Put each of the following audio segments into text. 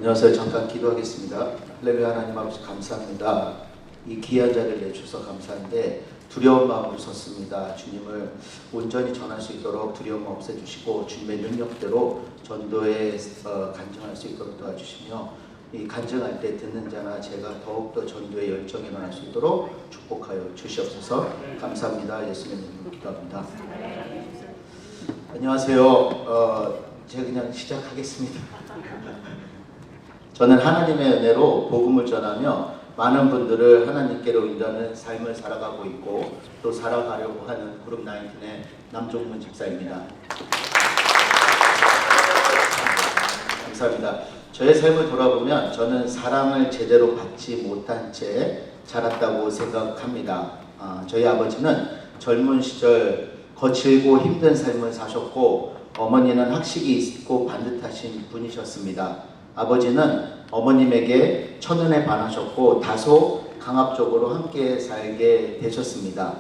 안녕하세요. 잠깐 기도하겠습니다. 할렐루야. 하나님 아버지 감사합니다. 이 귀한 자리를 내주셔서 감사한데 두려운 마음으로 섰습니다. 주님을 온전히 전할 수 있도록 두려움 없애주시고 주님의 능력대로 전도에 간증할 수 있도록 도와주시며 이 간증할 때 듣는 자나 제가 더욱더 전도의 열정이 일어날 수 있도록 축복하여 주시옵소서. 감사합니다. 예수님 이름으로 기도합니다. 안녕하세요. 제가 그냥 시작하겠습니다. 저는 하나님의 은혜로 복음을 전하며 많은 분들을 하나님께로 인도하는 삶을 살아가고 있고 또 살아가려고 하는 그룹 19의 남종문 집사입니다. 감사합니다. 저의 삶을 돌아보면 저는 사랑을 제대로 받지 못한 채 자랐다고 생각합니다. 저희 아버지는 젊은 시절 거칠고 힘든 삶을 사셨고 어머니는 학식이 있고 반듯하신 분이셨습니다. 아버지는 어머님에게 첫눈에 반하셨고 다소 강압적으로 함께 살게 되셨습니다.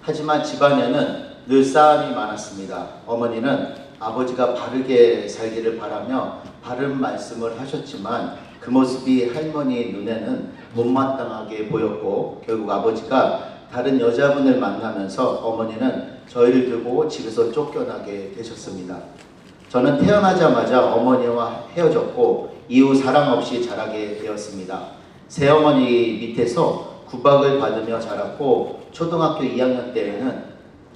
하지만 집안에는 늘 싸움이 많았습니다. 어머니는 아버지가 바르게 살기를 바라며 바른 말씀을 하셨지만 그 모습이 할머니 눈에는 못마땅하게 보였고 결국 아버지가 다른 여자분을 만나면서 어머니는 저희를 두고 집에서 쫓겨나게 되셨습니다. 저는 태어나자마자 어머니와 헤어졌고 이후 사랑 없이 자라게 되었습니다. 새어머니 밑에서 구박을 받으며 자랐고 초등학교 2학년 때에는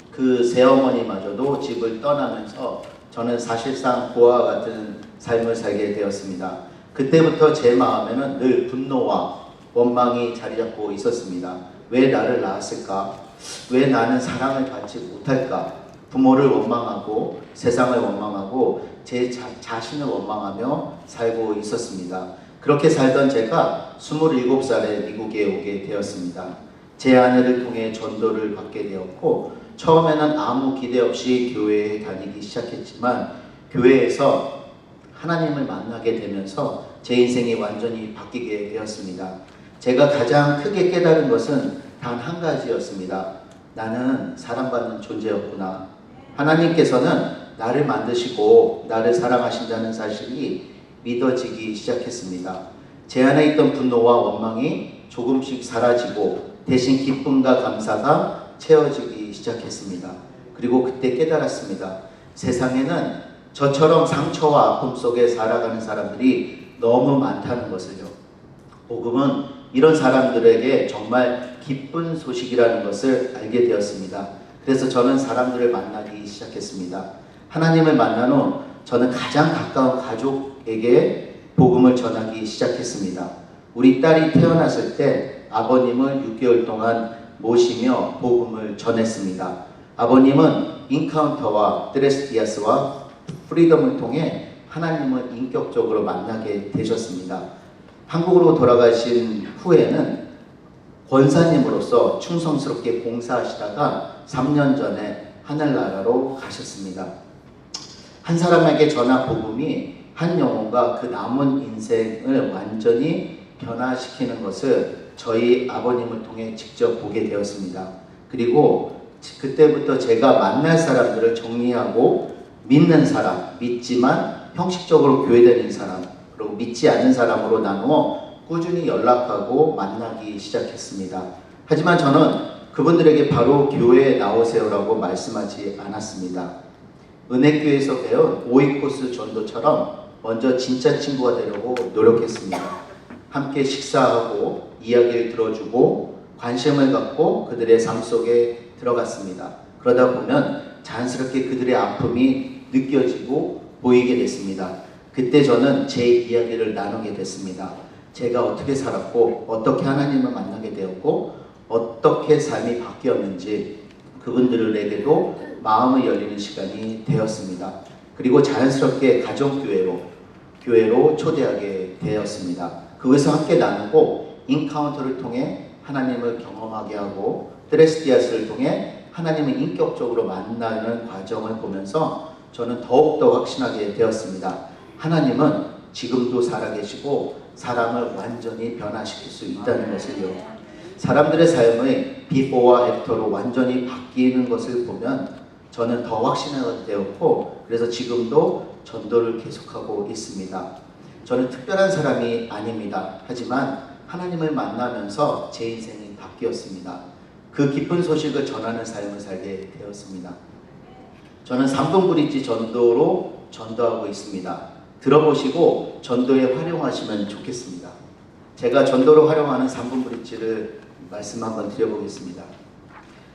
그 새어머니마저도 집을 떠나면서 저는 사실상 고아와 같은 삶을 살게 되었습니다. 그때부터 제 마음에는 늘 분노와 원망이 자리 잡고 있었습니다. 왜 나를 낳았을까? 왜 나는 사랑을 받지 못할까? 부모를 원망하고 세상을 원망하고 제 자신을 원망하며 살고 있었습니다. 그렇게 살던 제가 27살에 미국에 오게 되었습니다. 제 아내를 통해 전도를 받게 되었고 처음에는 아무 기대 없이 교회에 다니기 시작했지만 교회에서 하나님을 만나게 되면서 제 인생이 완전히 바뀌게 되었습니다. 제가 가장 크게 깨달은 것은 단 한 가지였습니다. 나는 사랑받는 존재였구나. 하나님께서는 나를 만드시고 나를 사랑하신다는 사실이 믿어지기 시작했습니다. 제 안에 있던 분노와 원망이 조금씩 사라지고 대신 기쁨과 감사가 채워지기 시작했습니다. 그리고 그때 깨달았습니다. 세상에는 저처럼 상처와 아픔 속에 살아가는 사람들이 너무 많다는 것을요. 복음은 이런 사람들에게 정말 기쁜 소식이라는 것을 알게 되었습니다. 그래서 저는 사람들을 만나기 시작했습니다. 하나님을 만난 후 저는 가장 가까운 가족에게 복음을 전하기 시작했습니다. 우리 딸이 태어났을 때 아버님을 6개월 동안 모시며 복음을 전했습니다. 아버님은 인카운터와 드레스디아스와 프리덤을 통해 하나님을 인격적으로 만나게 되셨습니다. 한국으로 돌아가신 후에는 권사님으로서 충성스럽게 봉사하시다가 3년 전에 하늘나라로 가셨습니다. 한 사람에게 전한 복음이 한 영혼과 그 남은 인생을 완전히 변화시키는 것을 저희 아버님을 통해 직접 보게 되었습니다. 그리고 그때부터 제가 만날 사람들을 정리하고 믿는 사람, 믿지만 형식적으로 교회 다니는 사람, 그리고 믿지 않는 사람으로 나누어 꾸준히 연락하고 만나기 시작했습니다. 하지만 저는 그분들에게 바로 교회에 나오세요라고 말씀하지 않았습니다. 은혜교회에서 배운 5위 코스 전도처럼 먼저 진짜 친구가 되려고 노력했습니다. 함께 식사하고 이야기를 들어주고 관심을 갖고 그들의 삶 속에 들어갔습니다. 그러다 보면 자연스럽게 그들의 아픔이 느껴지고 보이게 됐습니다. 그때 저는 제 이야기를 나누게 됐습니다. 제가 어떻게 살았고 어떻게 하나님을 만나게 되었고 어떻게 삶이 바뀌었는지 그분들에게도 마음을 열리는 시간이 되었습니다. 그리고 자연스럽게 가정교회로 초대하게 되었습니다. 그것을 함께 나누고 인카운터를 통해 하나님을 경험하게 하고 드레스디아스를 통해 하나님을 인격적으로 만나는 과정을 보면서 저는 더욱더 확신하게 되었습니다. 하나님은 지금도 살아계시고 사람을 완전히 변화시킬 수 있다는 것을요. 사람들의 삶의 비포와 애프터로 완전히 바뀌는 것을 보면 저는 더 확신하게 되었고 그래서 지금도 전도를 계속하고 있습니다. 저는 특별한 사람이 아닙니다. 하지만 하나님을 만나면서 제 인생이 바뀌었습니다. 그 기쁜 소식을 전하는 삶을 살게 되었습니다. 저는 3분 브릿지 전도로 전도하고 있습니다. 들어보시고 전도에 활용하시면 좋겠습니다. 제가 전도로 활용하는 3분 브릿지를 말씀 한번 드려보겠습니다.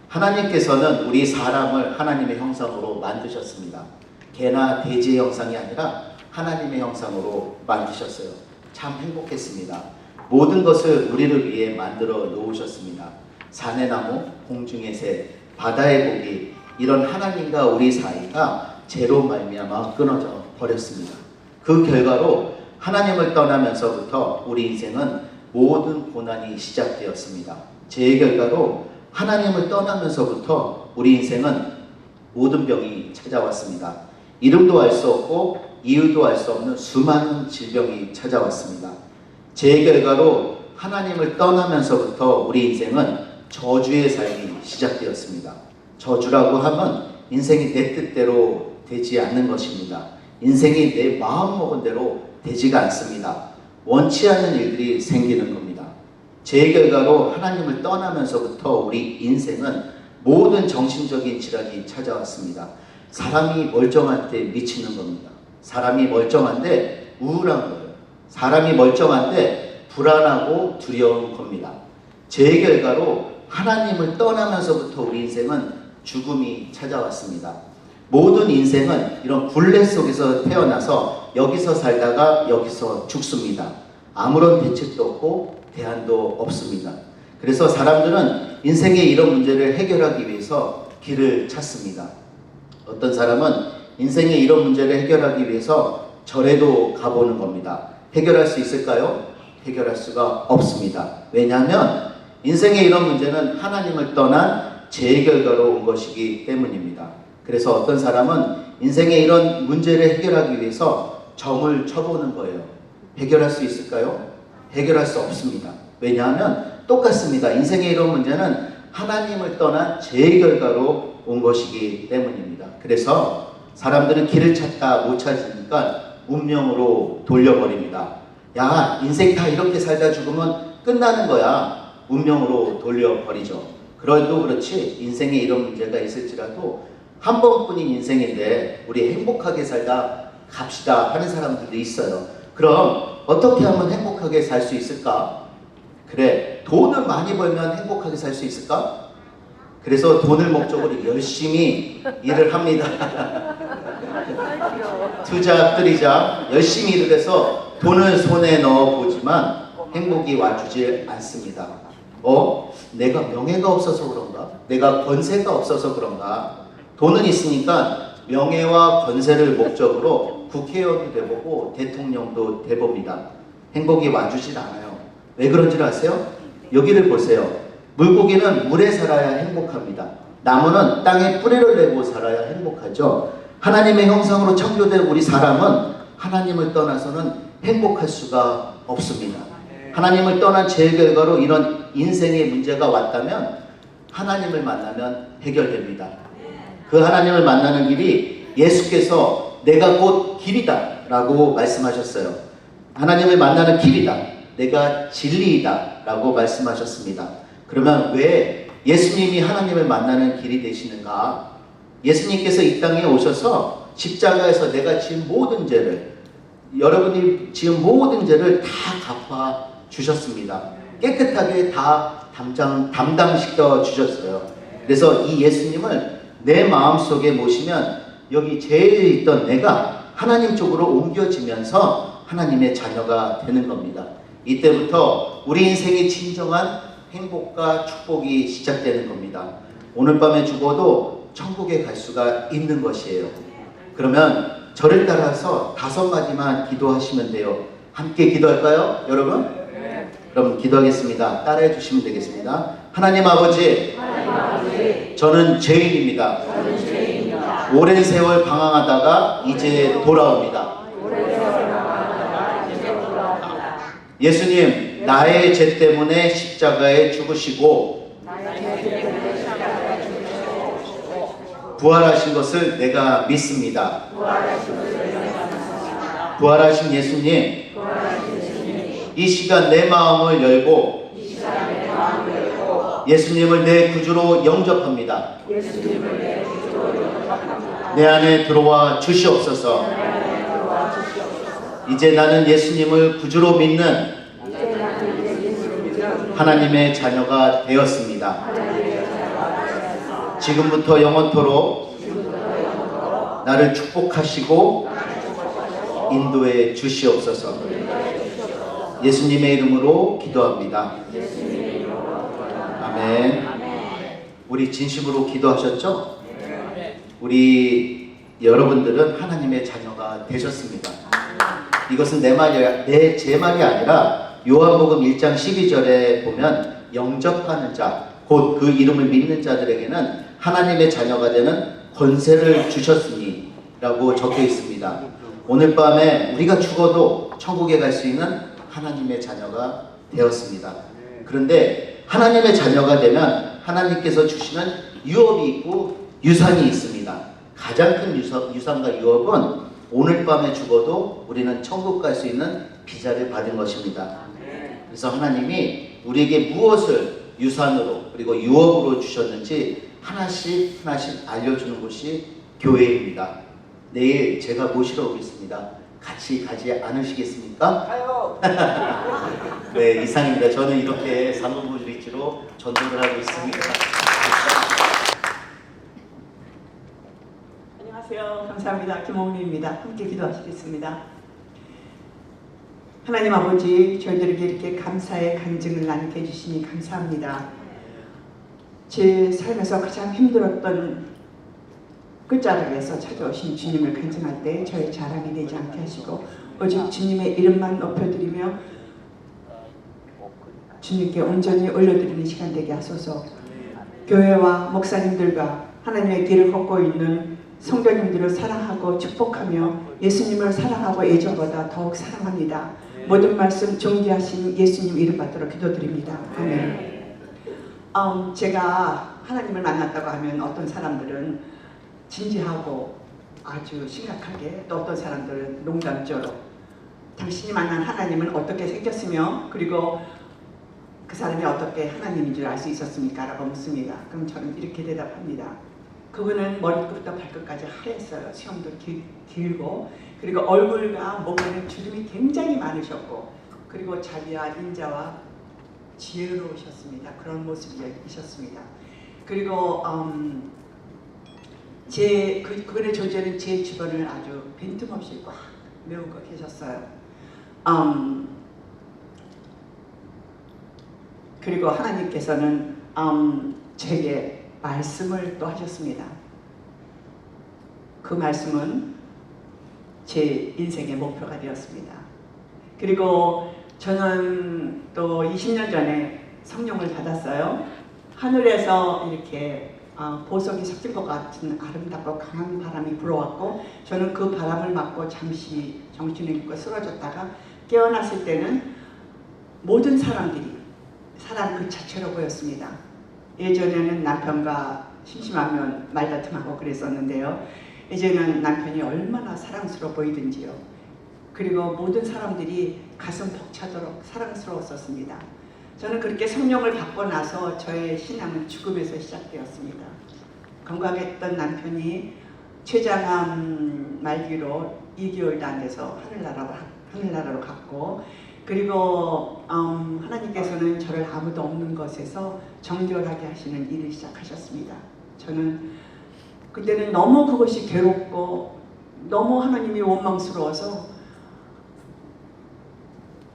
하나님께서는 우리 사람을 하나님의 형상으로 만드셨습니다. 개나 돼지의 형상이 아니라 하나님의 형상으로 만드셨어요. 참 행복했습니다. 모든 것을 우리를 위해 만들어 놓으셨습니다. 산의 나무, 공중의 새, 바다의 고기, 이런 하나님과 우리 사이가 죄로 말미암아 끊어져 버렸습니다. 그 결과로 하나님을 떠나면서부터 우리 인생은 모든 고난이 시작되었습니다. 죄의 결과로 하나님을 떠나면서부터 우리 인생은 모든 병이 찾아왔습니다. 이름도 알 수 없고 이유도 알 수 없는 수많은 질병이 찾아왔습니다. 죄의 결과로 하나님을 떠나면서부터 우리 인생은 저주의 삶이 시작되었습니다. 저주라고 하면 인생이 내 뜻대로 되지 않는 것입니다. 인생이 내 마음먹은 대로 되지가 않습니다. 원치 않는 일들이 생기는 겁니다. 죄의 결과로 하나님을 떠나면서부터 우리 인생은 모든 정신적인 질환이 찾아왔습니다. 사람이 멀쩡할 때 미치는 겁니다. 사람이 멀쩡한데 우울한 거예요. 사람이 멀쩡한데 불안하고 두려운 겁니다. 죄의 결과로 하나님을 떠나면서부터 우리 인생은 죽음이 찾아왔습니다. 모든 인생은 이런 굴레 속에서 태어나서 여기서 살다가 여기서 죽습니다. 아무런 대책도 없고 대안도 없습니다. 그래서 사람들은 인생의 이런 문제를 해결하기 위해서 길을 찾습니다. 어떤 사람은 인생의 이런 문제를 해결하기 위해서 절에도 가보는 겁니다. 해결할 수 있을까요? 해결할 수가 없습니다. 왜냐하면 인생의 이런 문제는 하나님을 떠난 죄의 결과로 온 것이기 때문입니다. 그래서 어떤 사람은 인생의 이런 문제를 해결하기 위해서 점을 쳐보는 거예요. 해결할 수 있을까요? 해결할 수 없습니다. 왜냐하면 똑같습니다. 인생의 이런 문제는 하나님을 떠난 죄의 결과로 온 것이기 때문입니다. 그래서 사람들은 길을 찾다 못 찾으니까 운명으로 돌려버립니다. 야, 인생 다 이렇게 살다 죽으면 끝나는 거야. 운명으로 돌려버리죠. 그래도 그렇지 인생에 이런 문제가 있을지라도 한 번뿐인 인생인데 우리 행복하게 살다 갑시다 하는 사람들도 있어요. 그럼 어떻게 하면 행복하게 살 수 있을까? 그래, 돈을 많이 벌면 행복하게 살 수 있을까? 그래서 돈을 목적으로 열심히 일을 합니다. 투자, 뜨리자 열심히 일을 해서 돈을 손에 넣어보지만 행복이 와주질 않습니다. 내가 명예가 없어서 그런가? 내가 권세가 없어서 그런가? 돈은 있으니까 명예와 권세를 목적으로 국회의원도 돼보고 대통령도 돼봅니다. 행복이 와주질 않아요. 왜 그런지 아세요? 여기를 보세요. 물고기는 물에 살아야 행복합니다. 나무는 땅에 뿌리를 내고 살아야 행복하죠. 하나님의 형상으로 창조된 우리 사람은 하나님을 떠나서는 행복할 수가 없습니다. 하나님을 떠난 죄의 결과로 이런 인생의 문제가 왔다면 하나님을 만나면 해결됩니다. 그 하나님을 만나는 길이 예수께서 내가 곧 길이다 라고 말씀하셨어요. 하나님을 만나는 길이다. 내가 진리이다 라고 말씀하셨습니다. 그러면 왜 예수님이 하나님을 만나는 길이 되시는가? 예수님께서 이 땅에 오셔서 십자가에서 내가 지은 모든 죄를, 여러분이 지은 모든 죄를 다 갚아 주셨습니다. 깨끗하게 다 담당시켜 주셨어요. 그래서 이 예수님을 내 마음속에 모시면 여기 죄에 있던 내가 하나님 쪽으로 옮겨지면서 하나님의 자녀가 되는 겁니다. 이때부터 우리 인생의 진정한 행복과 축복이 시작되는 겁니다. 오늘 밤에 죽어도 천국에 갈 수가 있는 것이에요. 그러면 저를 따라서 5마디만 기도하시면 돼요. 함께 기도할까요, 여러분? 그럼 기도하겠습니다. 따라해 주시면 되겠습니다. 하나님 아버지, 저는 죄인입니다. 오랜 세월 방황하다가 이제 돌아옵니다. 예수님, 나의 죄 때문에 십자가에 죽으시고 부활하신 것을 내가 믿습니다. 부활하신 예수님, 이 시간 내 마음을 열고 예수님을 내 구주로 영접합니다. 내 안에 들어와 주시옵소서. 이제 나는 예수님을 구주로 믿는 하나님의 자녀가 되었습니다. 지금부터 영원토록 나를 축복하시고 인도해 주시옵소서. 예수님의 이름으로 기도합니다. 아멘. 우리 진심으로 기도하셨죠? 우리 여러분들은 하나님의 자녀가 되셨습니다. 이것은 제 말이 아니라 요한복음 1장 12절에 보면 영접하는 자, 곧 그 이름을 믿는 자들에게는 하나님의 자녀가 되는 권세를 주셨으니 라고 적혀 있습니다. 오늘 밤에 우리가 죽어도 천국에 갈 수 있는 하나님의 자녀가 되었습니다. 그런데 하나님의 자녀가 되면 하나님께서 주시는 유업이 있고 유산이 있습니다. 가장 큰 유산과 유업은 오늘 밤에 죽어도 우리는 천국 갈 수 있는 비자를 받은 것입니다. 그래서 하나님이 우리에게 무엇을 유산으로 그리고 유업으로 주셨는지 하나씩 알려주는 곳이 교회입니다. 내일 제가 모시러 오겠습니다. 같이 가지 않으시겠습니까? 가요. 네, 이상입니다. 저는 이렇게 상급부주리지로 전도를 하고 있습니다. 안녕하세요. 감사합니다. 김옥미입니다. 함께 기도하시겠습니다. 하나님 아버지, 저희들에게 이렇게 감사의 간증을 나누게 해주시니 감사합니다. 제 삶에서 가장 힘들었던 끝자락에서 찾아오신 주님을 간증할 때 저의 자랑이 되지 않게 하시고 오직 주님의 이름만 높여드리며 주님께 온전히 올려드리는 시간 되게 하소서. 교회와 목사님들과 하나님의 길을 걷고 있는 성도님들을 사랑하고 축복하며 예수님을 사랑하고 예전보다 더욱 사랑합니다. 모든 말씀 존귀하신 예수님 이름 받들어 기도드립니다. 아멘. 제가 하나님을 만났다고 하면 어떤 사람들은 진지하고 아주 심각하게, 또 어떤 사람들은 농담조로 당신이 만난 하나님은 어떻게 생겼으며 그리고 그 사람이 어떻게 하나님인 줄 알 수 있었습니까? 라고 묻습니다. 그럼 저는 이렇게 대답합니다. 그분은 머리끝부터 발끝까지 하였어요. 수염도 길고 그리고 얼굴과 목에는 주름이 굉장히 많으셨고 그리고 자비와 인자와 지혜로우셨습니다. 그런 모습이셨습니다. 그리고 그분의 존재는 제 주변을 아주 빈틈없이 꽉 메우고 계셨어요. 그리고 하나님께서는 제게 말씀을 또 하셨습니다. 그 말씀은 제 인생의 목표가 되었습니다. 그리고 저는 또 20년 전에 성령을 받았어요. 하늘에서 이렇게 보석이 섞인 것 같은 아름답고 강한 바람이 불어왔고 저는 그 바람을 맞고 잠시 정신을 잃고 쓰러졌다가 깨어났을 때는 모든 사람들이 사람 그 자체로 보였습니다. 예전에는 남편과 심심하면 말다툼하고 그랬었는데요. 이제는 남편이 얼마나 사랑스러워 보이든지요. 그리고 모든 사람들이 가슴 벅차도록 사랑스러웠었습니다. 저는 그렇게 성령을 받고 나서 저의 신앙은 죽음에서 시작되었습니다. 건강했던 남편이 췌장암 말기로 2개월도 안 돼서 하늘나라로 갔고 그리고 하나님께서는 저를 아무도 없는 곳에서 정결하게 하시는 일을 시작하셨습니다. 저는 그때는 너무 그것이 괴롭고 너무 하나님이 원망스러워서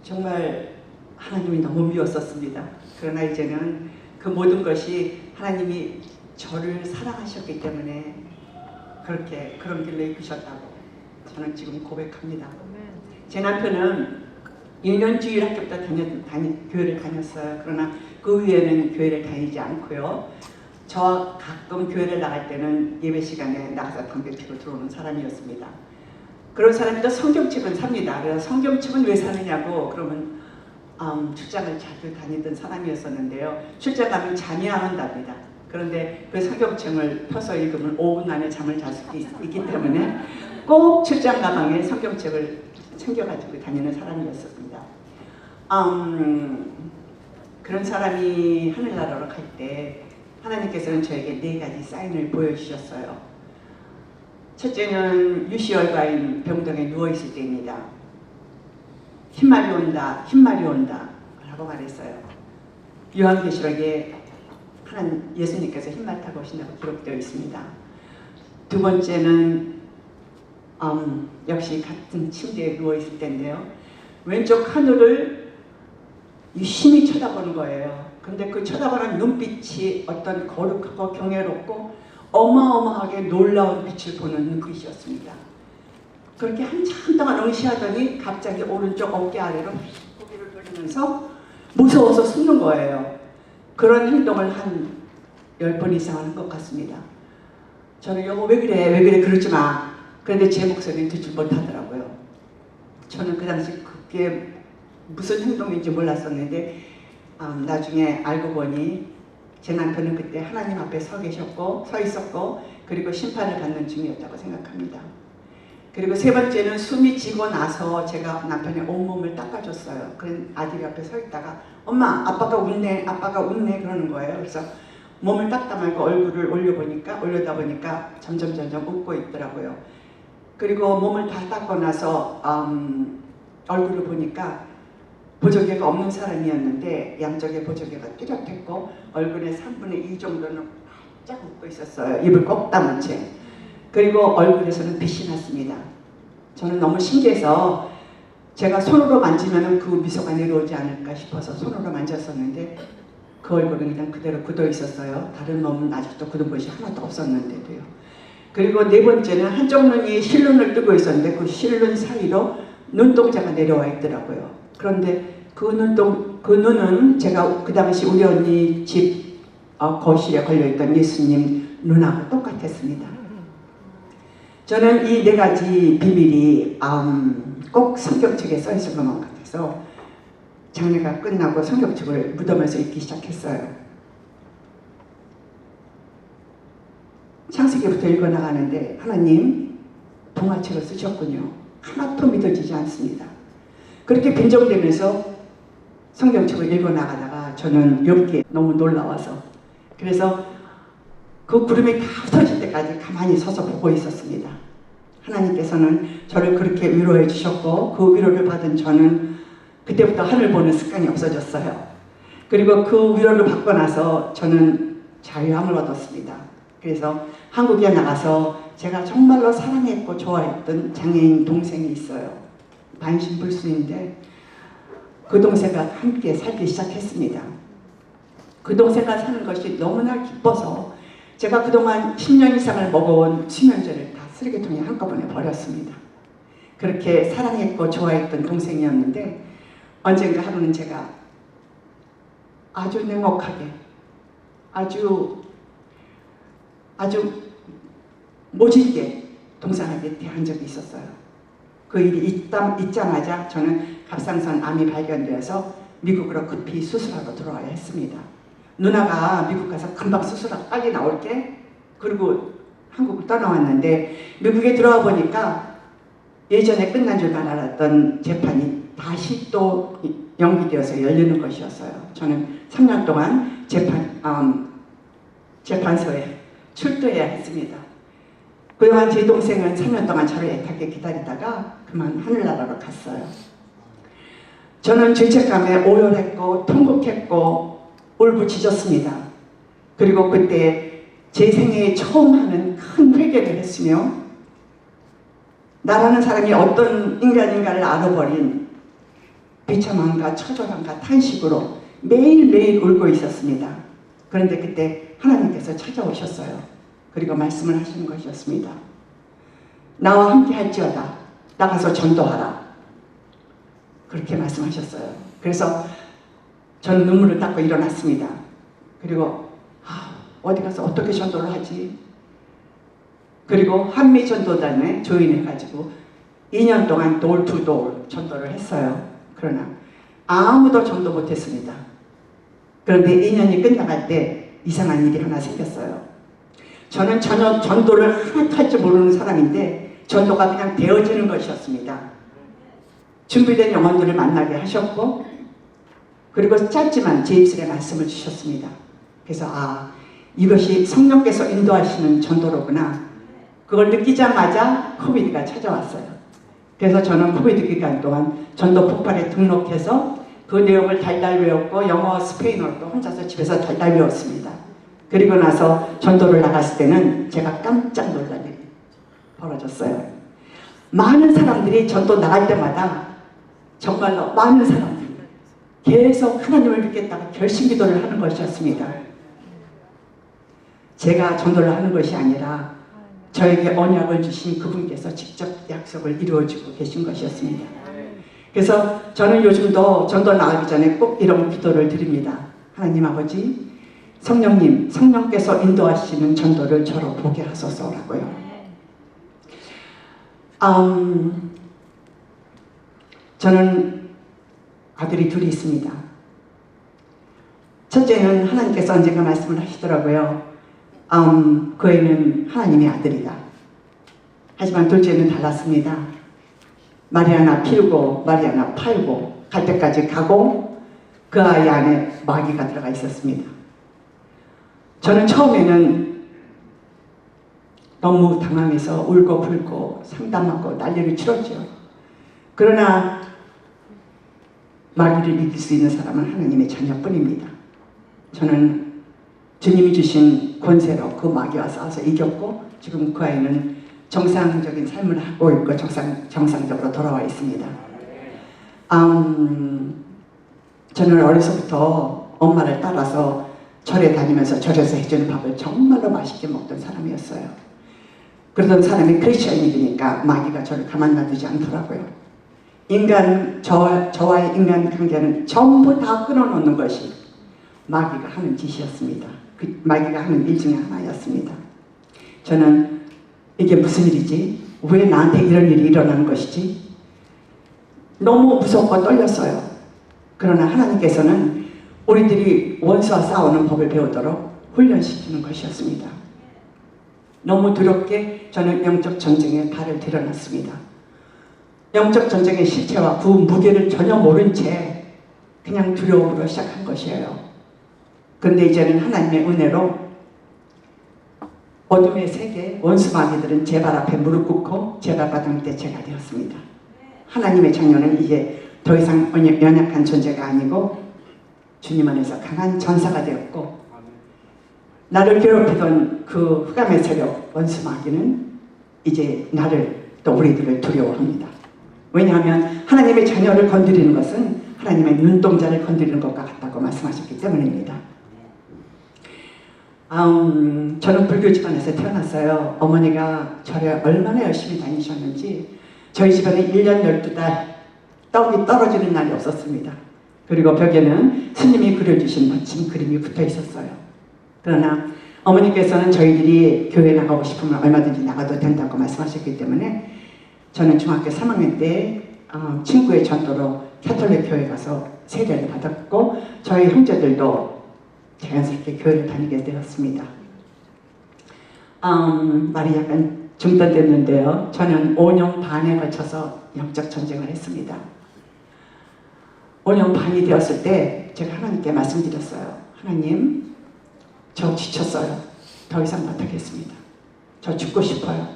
정말 하나님이 너무 미웠었습니다. 그러나 이제는 그 모든 것이 하나님이 저를 사랑하셨기 때문에 그런 길로 이끄셨다고 저는 지금 고백합니다. 제 남편은 1년 주일 학교부터 교회를 다녔어요. 그러나 그 후에는 교회를 다니지 않고요. 저와 가끔 교회를 나갈 때는 예배 시간에 나가서 담배 피고 들어오는 사람이었습니다. 그런 사람이 또 성경책은 삽니다. 그래서 성경책은 왜 사느냐고 그러면 출장을 자주 다니던 사람이었었는데요. 출장 가면 잠이 안 온답니다. 그런데 그 성경책을 펴서 읽으면 5분 안에 잠을 잘 수 있기 때문에 꼭 출장 가방에 성경책을 챙겨가지고 다니는 사람이었습니다. 그런 사람이 하늘나라로 갈 때 하나님께서는 저에게 4가지 사인을 보여주셨어요. 첫째는 유시열과인 병동에 누워있을 때입니다. 흰말이 온다, 흰말이 온다 라고 말했어요. 요한계시록에 예수님께서 흰말 타고 오신다고 기록되어 있습니다. 두 번째는 역시 같은 침대에 누워있을 때인데요. 왼쪽 하늘을 유심히 쳐다보는 거예요. 근데 그 쳐다보는 눈빛이 어떤 거룩하고 경외롭고 어마어마하게 놀라운 빛을 보는 눈빛이었습니다. 그렇게 한참 동안 응시하더니 갑자기 오른쪽 어깨 아래로 고개를 돌리면서 무서워서 숨는 거예요. 그런 행동을 한 10번 이상 한 것 같습니다. 저는 여보 왜 그래 그러지 마. 그런데 제 목소리는 듣지 못하더라고요. 저는 그 당시 그게 무슨 행동인지 몰랐었는데 나중에 알고 보니 제 남편은 그때 하나님 앞에 서 있었고 그리고 심판을 받는 중이었다고 생각합니다. 그리고 세 번째는 숨이 지고 나서 제가 남편의 온몸을 닦아줬어요. 그런 아들이 앞에 서 있다가 엄마 아빠가 웃네 그러는 거예요. 그래서 몸을 닦다 말고 얼굴을 올려다 보니까 점점 웃고 있더라고요. 그리고 몸을 다 닦고 나서 얼굴을 보니까 보조개가 없는 사람이었는데 양쪽에 보조개가 뚜렷했고 얼굴의 3분의 2 정도는 바짝 웃고 있었어요. 입을 꼭 다문 채. 그리고 얼굴에서는 빛이 났습니다. 저는 너무 신기해서 제가 손으로 만지면 그 미소가 내려오지 않을까 싶어서 손으로 만졌었는데 그 얼굴은 그냥 그대로 굳어 있었어요. 다른 몸은 아직도 굳은 곳이 하나도 없었는데도요. 그리고 네 번째는 한쪽 눈이 실눈을 뜨고 있었는데 그 실눈 사이로 눈동자가 내려와 있더라고요. 그런데 그 눈은 제가 그 당시 우리 언니 집 거실에 걸려있던 예수님 눈하고 똑같았습니다. 저는 이 4가지 비밀이 꼭 성경책에 써 있을 것만 같아서 장례가 끝나고 성경책을 무덤에서 읽기 시작했어요. 창세기부터 읽어나가는데 하나님 동화책을 쓰셨군요. 하나도 믿어지지 않습니다. 그렇게 빈정되면서 성경책을 읽어나가다가 저는 여기에 너무 놀라워서 그래서 그 구름이 다 흩어질 때까지 가만히 서서 보고 있었습니다. 하나님께서는 저를 그렇게 위로해 주셨고 그 위로를 받은 저는 그때부터 하늘 보는 습관이 없어졌어요. 그리고 그 위로를 받고 나서 저는 자유함을 얻었습니다. 그래서 한국에 나가서 제가 정말로 사랑했고 좋아했던 장애인 동생이 있어요. 반신불수인데 그 동생과 함께 살기 시작했습니다. 그 동생과 사는 것이 너무나 기뻐서 제가 그동안 10년 이상을 먹어온 수면제를 다 쓰레기통에 한꺼번에 버렸습니다. 그렇게 사랑했고 좋아했던 동생이었는데 언젠가 하루는 제가 아주 냉혹하게 아주 모질게 동생에게 대한 적이 있었어요. 그 일이 있자마자 저는 갑상선 암이 발견되어서 미국으로 급히 수술하러 들어와야 했습니다. 누나가 미국 가서 금방 수술하고 빨리 나올게 그리고 한국을 떠나왔는데 미국에 들어와 보니까 예전에 끝난 줄만 알았던 재판이 다시 또 연기되어서 열리는 것이었어요. 저는 3년 동안 재판소에 출두해야 했습니다. 그동안 제 동생은 3년 동안 저를 애타게 기다리다가 그만 하늘나라로 갔어요. 저는 죄책감에 오열했고 통곡했고 울부짖었습니다. 그리고 그때 제 생애에 처음 하는 큰 회개를 했으며 나라는 사람이 어떤 인간인가를 알아버린 비참함과 처절함과 탄식으로 매일매일 울고 있었습니다. 그런데 그때 하나님께서 찾아오셨어요. 그리고 말씀을 하시는 것이었습니다. 나와 함께 할지어다. 나가서 전도하라. 그렇게 말씀하셨어요. 그래서 저는 눈물을 닦고 일어났습니다. 그리고 어디 가서 어떻게 전도를 하지? 그리고 한미전도단에 조인해가지고 2년 동안 돌 투 돌 전도를 했어요. 그러나 아무도 전도 못했습니다. 그런데 2년이 끝나갈 때 이상한 일이 하나 생겼어요. 저는 전혀 전도를 하나도 할 줄 모르는 사람인데 전도가 그냥 되어지는 것이었습니다. 준비된 영혼들을 만나게 하셨고 그리고 짧지만 제 입술에 말씀을 주셨습니다. 그래서 이것이 성령께서 인도하시는 전도로구나. 그걸 느끼자마자 코비드가 찾아왔어요. 그래서 저는 코비드 기간 동안 전도 폭발에 등록해서 그 내용을 달달 외웠고 영어, 스페인어도 혼자서 집에서 달달 외웠습니다. 그리고 나서 전도를 나갔을 때는 제가 깜짝 놀랄 일이 벌어졌어요. 많은 사람들이 전도 나갈 때마다 정말로 많은 사람들이 계속 하나님을 믿겠다고 결심 기도를 하는 것이었습니다. 제가 전도를 하는 것이 아니라 저에게 언약을 주신 그분께서 직접 약속을 이루어주고 계신 것이었습니다. 그래서 저는 요즘도 전도 나가기 전에 꼭 이런 기도를 드립니다. 하나님 아버지, 성령님, 성령께서 인도하시는 전도를 저로 보게 하소서라고요. 저는 아들이 둘이 있습니다. 첫째는 하나님께서 언젠가 말씀을 하시더라고요. 그 애는 하나님의 아들이다. 하지만 둘째는 달랐습니다. 말이 하나 피우고 말이 하나 팔고 갈 때까지 가고 그 아이 안에 마귀가 들어가 있었습니다. 저는 처음에는 너무 당황해서 울고 불고 상담하고 난리를 치렀죠. 그러나 마귀를 이길 수 있는 사람은 하나님의 자녀뿐입니다. 저는 주님이 주신 권세로 그 마귀와 싸워서 이겼고 지금 그 아이는 정상적인 삶을 하고 있고 정상적으로 돌아와 있습니다. 저는 어려서부터 엄마를 따라서 절에 다니면서 절에서 해주는 밥을 정말로 맛있게 먹던 사람이었어요. 그러던 사람이 크리스천이니까 마귀가 저를 가만 놔두지 않더라고요. 저와의 인간 관계는 전부 다 끊어놓는 것이 마귀가 하는 짓이었습니다. 그 마귀가 하는 일 중에 하나였습니다. 저는 이게 무슨 일이지? 왜 나한테 이런 일이 일어나는 것이지? 너무 무섭고 떨렸어요. 그러나 하나님께서는 우리들이 원수와 싸우는 법을 배우도록 훈련시키는 것이었습니다. 너무 두렵게 저는 영적 전쟁에 발을 들여놨습니다. 영적 전쟁의 실체와 그 무게를 전혀 모른 채 그냥 두려움으로 시작한 것이에요. 그런데 이제는 하나님의 은혜로 어둠의 세계 원수 마귀들은 제 발 앞에 무릎 꿇고 제 발바닥 대체가 되었습니다. 하나님의 자녀는 이제 더 이상 연약한 존재가 아니고 주님 안에서 강한 전사가 되었고 나를 괴롭히던 그 흑암의 세력 원수 마귀는 이제 나를 또 우리들을 두려워합니다. 왜냐하면 하나님의 자녀를 건드리는 것은 하나님의 눈동자를 건드리는 것과 같다고 말씀하셨기 때문입니다. 저는 불교 집안에서 태어났어요. 어머니가 절에 얼마나 열심히 다니셨는지 저희 집안에 1년 12달 떡이 떨어지는 날이 없었습니다. 그리고 벽에는 스님이 그려주신 멋진 그림이 붙어 있었어요. 그러나 어머니께서는 저희들이 교회 나가고 싶으면 얼마든지 나가도 된다고 말씀하셨기 때문에 저는 중학교 3학년 때 친구의 전도로 캐톨릭 교회 가서 세례를 받았고 저희 형제들도 자연스럽게 교회를 다니게 되었습니다. 말이 약간 중단됐는데요. 저는 5년 반에 걸쳐서 영적 전쟁을 했습니다. 5년 반이 되었을 때 제가 하나님께 말씀드렸어요. 하나님, 저 지쳤어요. 더 이상 못하겠습니다. 저 죽고 싶어요.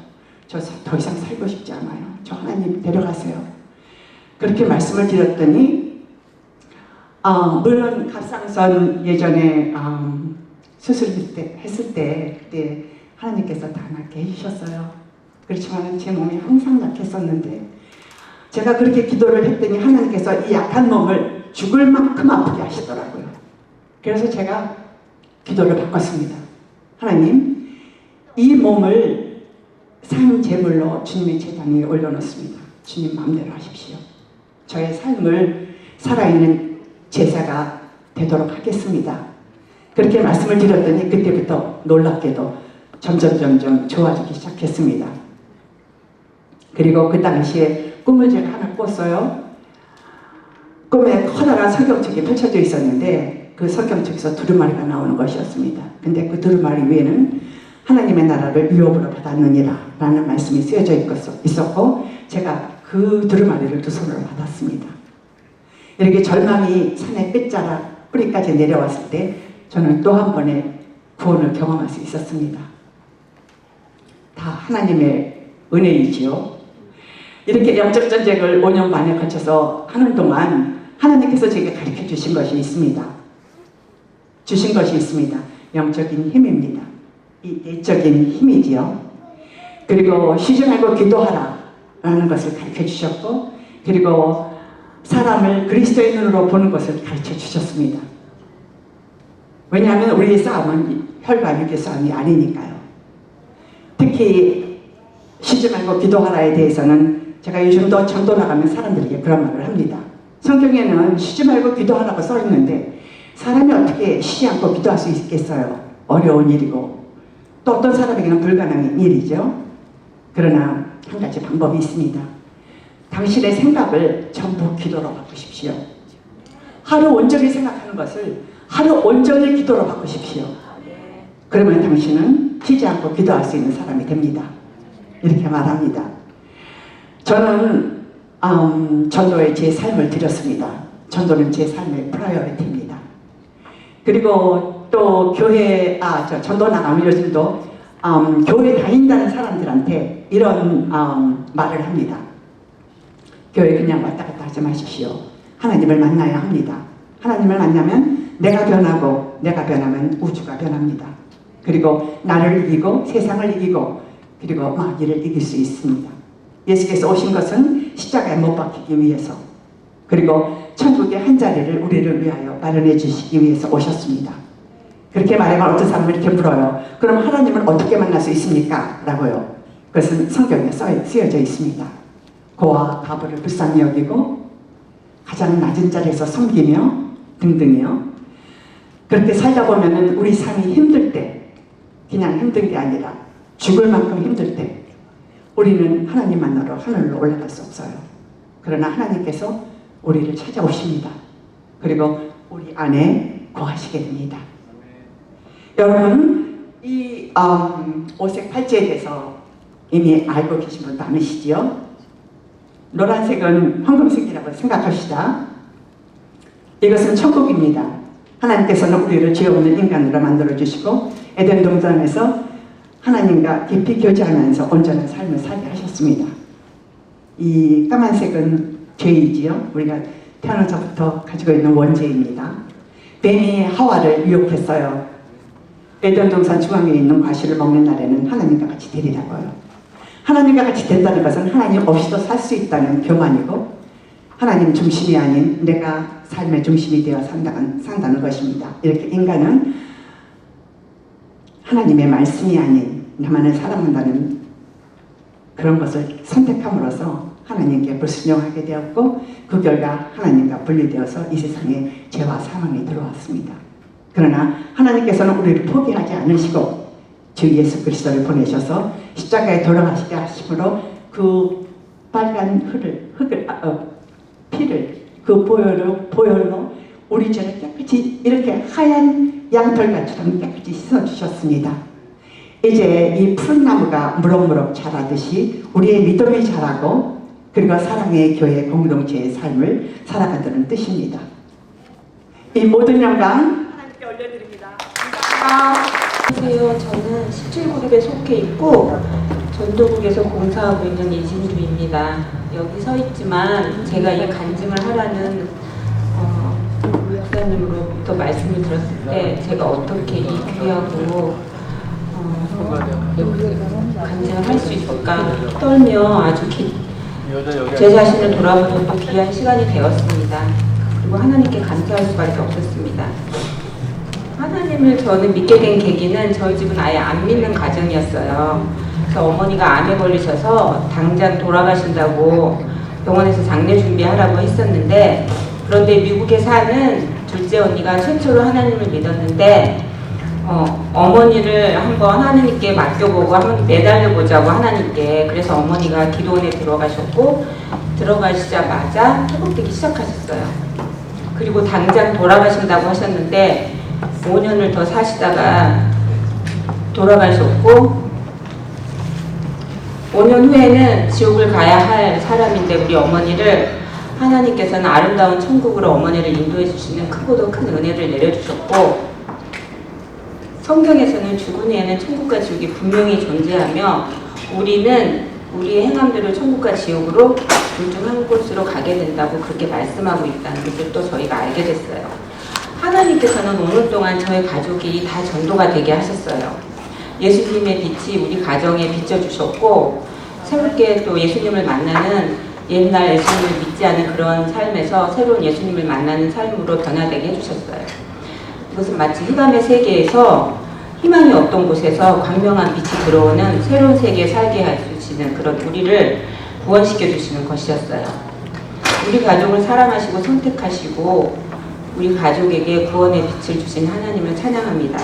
저 더 이상 살고 싶지 않아요. 저 하나님 데려가세요. 그렇게 말씀을 드렸더니 물론 갑상선 예전에 수술했을 때 그때 하나님께서 다 낫게 해주셨어요. 그렇지만 제 몸이 항상 약했었는데 제가 그렇게 기도를 했더니 하나님께서 이 약한 몸을 죽을 만큼 아프게 하시더라고요. 그래서 제가 기도를 바꿨습니다. 하나님, 이 몸을 산 제물로 주님의 제단 위에 올려놓습니다. 주님 마음대로 하십시오. 저의 삶을 살아있는 제사가 되도록 하겠습니다. 그렇게 말씀을 드렸더니 그때부터 놀랍게도 점점 좋아지기 시작했습니다. 그리고 그 당시에 꿈을 제가 하나 꿨어요. 꿈에 커다란 성경책이 펼쳐져 있었는데 그 성경책에서 두루마리가 나오는 것이었습니다. 근데 그 두루마리 위에는 하나님의 나라를 유업으로 받았느니라 라는 말씀이 쓰여져 있었고 제가 그 두루마리를 두 손으로 받았습니다. 이렇게 절망이 산의 끝자락 뿌리까지 내려왔을 때 저는 또 한 번의 구원을 경험할 수 있었습니다. 다 하나님의 은혜이지요. 이렇게 영적 전쟁을 5년 반에 거쳐서 하는 동안 하나님께서 제게 가르쳐 주신 것이 있습니다. 영적인 힘입니다. 이 내적인 힘이지요. 그리고 쉬지 말고 기도하라 라는 것을 가르쳐 주셨고, 그리고 사람을 그리스도의 눈으로 보는 것을 가르쳐 주셨습니다. 왜냐하면 우리의 싸움은 혈과 육의 싸움이 아니니까요. 특히 쉬지 말고 기도하라에 대해서는 제가 요즘도 전도 나가면 사람들에게 그런 말을 합니다. 성경에는 쉬지 말고 기도하라고 써 있는데 사람이 어떻게 쉬지 않고 기도할 수 있겠어요? 어려운 일이고 또 어떤 사람에게는 불가능한 일이죠. 그러나 한 가지 방법이 있습니다. 당신의 생각을 전부 기도로 바꾸십시오. 하루 온전히 생각하는 것을 하루 온전히 기도로 바꾸십시오. 그러면 당신은 쉬지 않고 기도할 수 있는 사람이 됩니다. 이렇게 말합니다. 저는 전도에 제 삶을 드렸습니다. 전도는 제 삶의 프라이어리티입니다. 그리고 또 교회, 전도 나가면 요즘도 교회 다닌다는 사람들한테 이런 말을 합니다. 교회 그냥 왔다 갔다 하지 마십시오. 하나님을 만나야 합니다. 하나님을 만나면 내가 변하고 내가 변하면 우주가 변합니다. 그리고 나를 이기고 세상을 이기고 그리고 마귀를 이길 수 있습니다. 예수께서 오신 것은 십자가에 못 박히기 위해서, 그리고 천국의 한 자리를 우리를 위하여 마련해 주시기 위해서 오셨습니다. 그렇게 말하면 어떤 사람은 이렇게 물어요. 그럼 하나님을 어떻게 만날 수 있습니까? 라고요. 그것은 성경에 쓰여져 있습니다. 고아 가부를 불쌍히 여기고 가장 낮은 자리에서 섬기며 등등이요. 그렇게 살다 보면은 우리 삶이 힘들 때, 그냥 힘든 게 아니라 죽을 만큼 힘들 때 우리는 하나님 만나러 하늘로 올라갈 수 없어요. 그러나 하나님께서 우리를 찾아오십니다. 그리고 우리 안에 거하시게 됩니다. 여러분, 이 오색 팔찌에 대해서 이미 알고 계신 분 많으시지요? 노란색은 황금색이라고 생각합시다. 이것은 천국입니다. 하나님께서는 우리를 죄 없는 인간으로 만들어주시고 에덴 동산에서 하나님과 깊이 교제하면서 온전한 삶을 살게 하셨습니다. 이 까만색은 죄이지요. 우리가 태어나서부터 가지고 있는 원죄입니다. 뱀이 하와를 유혹했어요. 에덴 동산 중앙에 있는 과실을 먹는 날에는 하나님과 같이 되리라고요. 하나님과 같이 된다는 것은 하나님 없이도 살 수 있다는 교만이고 하나님 중심이 아닌 내가 삶의 중심이 되어 산다는 것입니다. 이렇게 인간은 하나님의 말씀이 아닌 나만을 사랑한다는 그런 것을 선택함으로써 하나님께 불순종하게 되었고 그 결과 하나님과 분리되어서 이 세상에 죄와 사망이 들어왔습니다. 그러나 하나님께서는 우리를 포기하지 않으시고 주 예수 그리스도를 보내셔서 십자가에 돌아가시게 하심으로 그 빨간 피를 그 보혈로 우리 죄를 깨끗이 이렇게 하얀 양털같처럼 깨끗이 씻어주셨습니다. 이제 이 푸른 나무가 무럭무럭 자라듯이 우리의 믿음이 자라고 그리고 사랑의 교회 공동체의 삶을 살아가는 뜻입니다. 이 모든 영광 하나님께 올려드립니다. 안녕하세요. 저는 17그룹에 속해 있고 전도국에서 공사하고 있는 이진주입니다. 여기 서 있지만 제가 이 간증을 하라는 목사님으로부터 말씀을 들었을 때 제가 어떻게 이 귀하고 간증을 할 수 있을까 떨며 아주 제 자신을 돌아보는 또 귀한 시간이 되었습니다. 그리고 하나님께 감사할 수밖에 없었습니다. 하나님을 저는 믿게 된 계기는 저희 집은 아예 안 믿는 가정이었어요. 그래서 어머니가 암에 걸리셔서 당장 돌아가신다고 병원에서 장례 준비하라고 했었는데 그런데 미국에 사는 둘째 언니가 최초로 하나님을 믿었는데 어머니를 한번 하나님께 맡겨보고 한번 매달려보자고 하나님께 그래서 어머니가 기도원에 들어가셨고 들어가시자마자 회복되기 시작하셨어요. 그리고 당장 돌아가신다고 하셨는데 5년을 더 사시다가 돌아가셨고 5년 후에는 지옥을 가야 할 사람인데 우리 어머니를 하나님께서는 아름다운 천국으로 어머니를 인도해 주시는 크고도 큰 은혜를 내려주셨고, 성경에서는 죽은 후에는 천국과 지옥이 분명히 존재하며 우리는 우리의 행함대로 천국과 지옥으로 둘 중 한 곳으로 가게 된다고 그렇게 말씀하고 있다는 것을 또 저희가 알게 됐어요. 하나님께서는 오늘 동안 저희 가족이 다 전도가 되게 하셨어요. 예수님의 빛이 우리 가정에 비춰주셨고, 새롭게 또 예수님을 만나는, 옛날 예수님을 믿지 않은 그런 삶에서 새로운 예수님을 만나는 삶으로 변화되게 해주셨어요. 이것은 마치 흑암의 세계에서 희망이 없던 곳에서 광명한 빛이 들어오는 새로운 세계에 살게 해주시는 그런 우리를 구원시켜 주시는 것이었어요. 우리 가족을 사랑하시고 선택하시고 우리 가족에게 구원의 빛을 주신 하나님을 찬양합니다.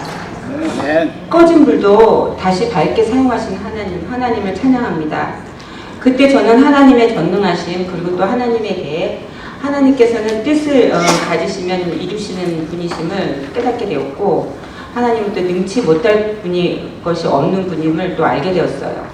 꺼진 불도 다시 밝게 사용하신 하나님을 찬양합니다. 그때 저는 하나님의 전능하심, 그리고 또 하나님에 대해 하나님께서는 뜻을 가지시면 이루시는 분이심을 깨닫게 되었고, 하나님은 또 능치 못할 것이 없는 분임을 또 알게 되었어요.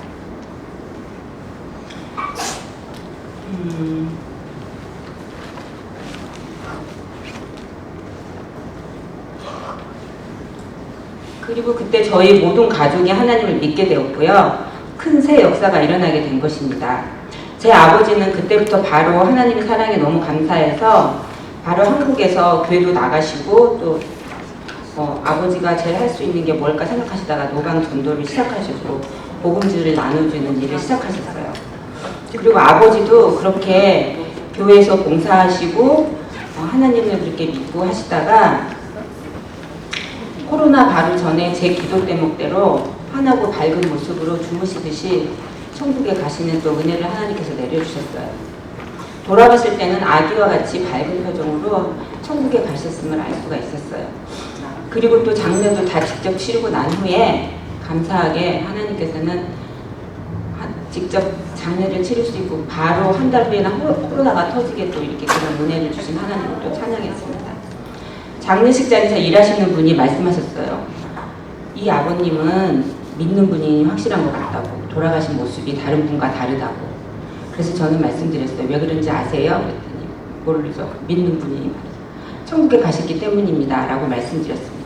그리고 그때 저희 모든 가족이 하나님을 믿게 되었고요. 큰 새 역사가 일어나게 된 것입니다. 제 아버지는 그때부터 바로 하나님의 사랑에 너무 감사해서 바로 한국에서 교회도 나가시고, 또 아버지가 제일 할 수 있는 게 뭘까 생각하시다가 노방 전도를 시작하시고 복음지를 나눠주는 일을 시작하셨어요. 그리고 아버지도 그렇게 교회에서 봉사하시고 하나님을 그렇게 믿고 하시다가 코로나 바로 전에 제 기도 대목대로 환하고 밝은 모습으로 주무시듯이 천국에 가시는 또 은혜를 하나님께서 내려주셨어요. 돌아가실 때는 아기와 같이 밝은 표정으로 천국에 가셨음을 알 수가 있었어요. 그리고 또 장례도 다 직접 치르고 난 후에 감사하게 하나님께서는 직접 장례를 치를 수 있고 바로 한 달 후에나 코로나가 터지게 또 이렇게 그런 은혜를 주신 하나님을 또 찬양했습니다. 장례식장에서 일하시는 분이 말씀하셨어요. 이 아버님은 믿는 분이 확실한 것 같다고, 돌아가신 모습이 다른 분과 다르다고. 그래서 저는 말씀드렸어요. 왜 그런지 아세요? 그랬더니 모르죠. 믿는 분이 천국에 가셨기 때문입니다 라고 말씀드렸습니다.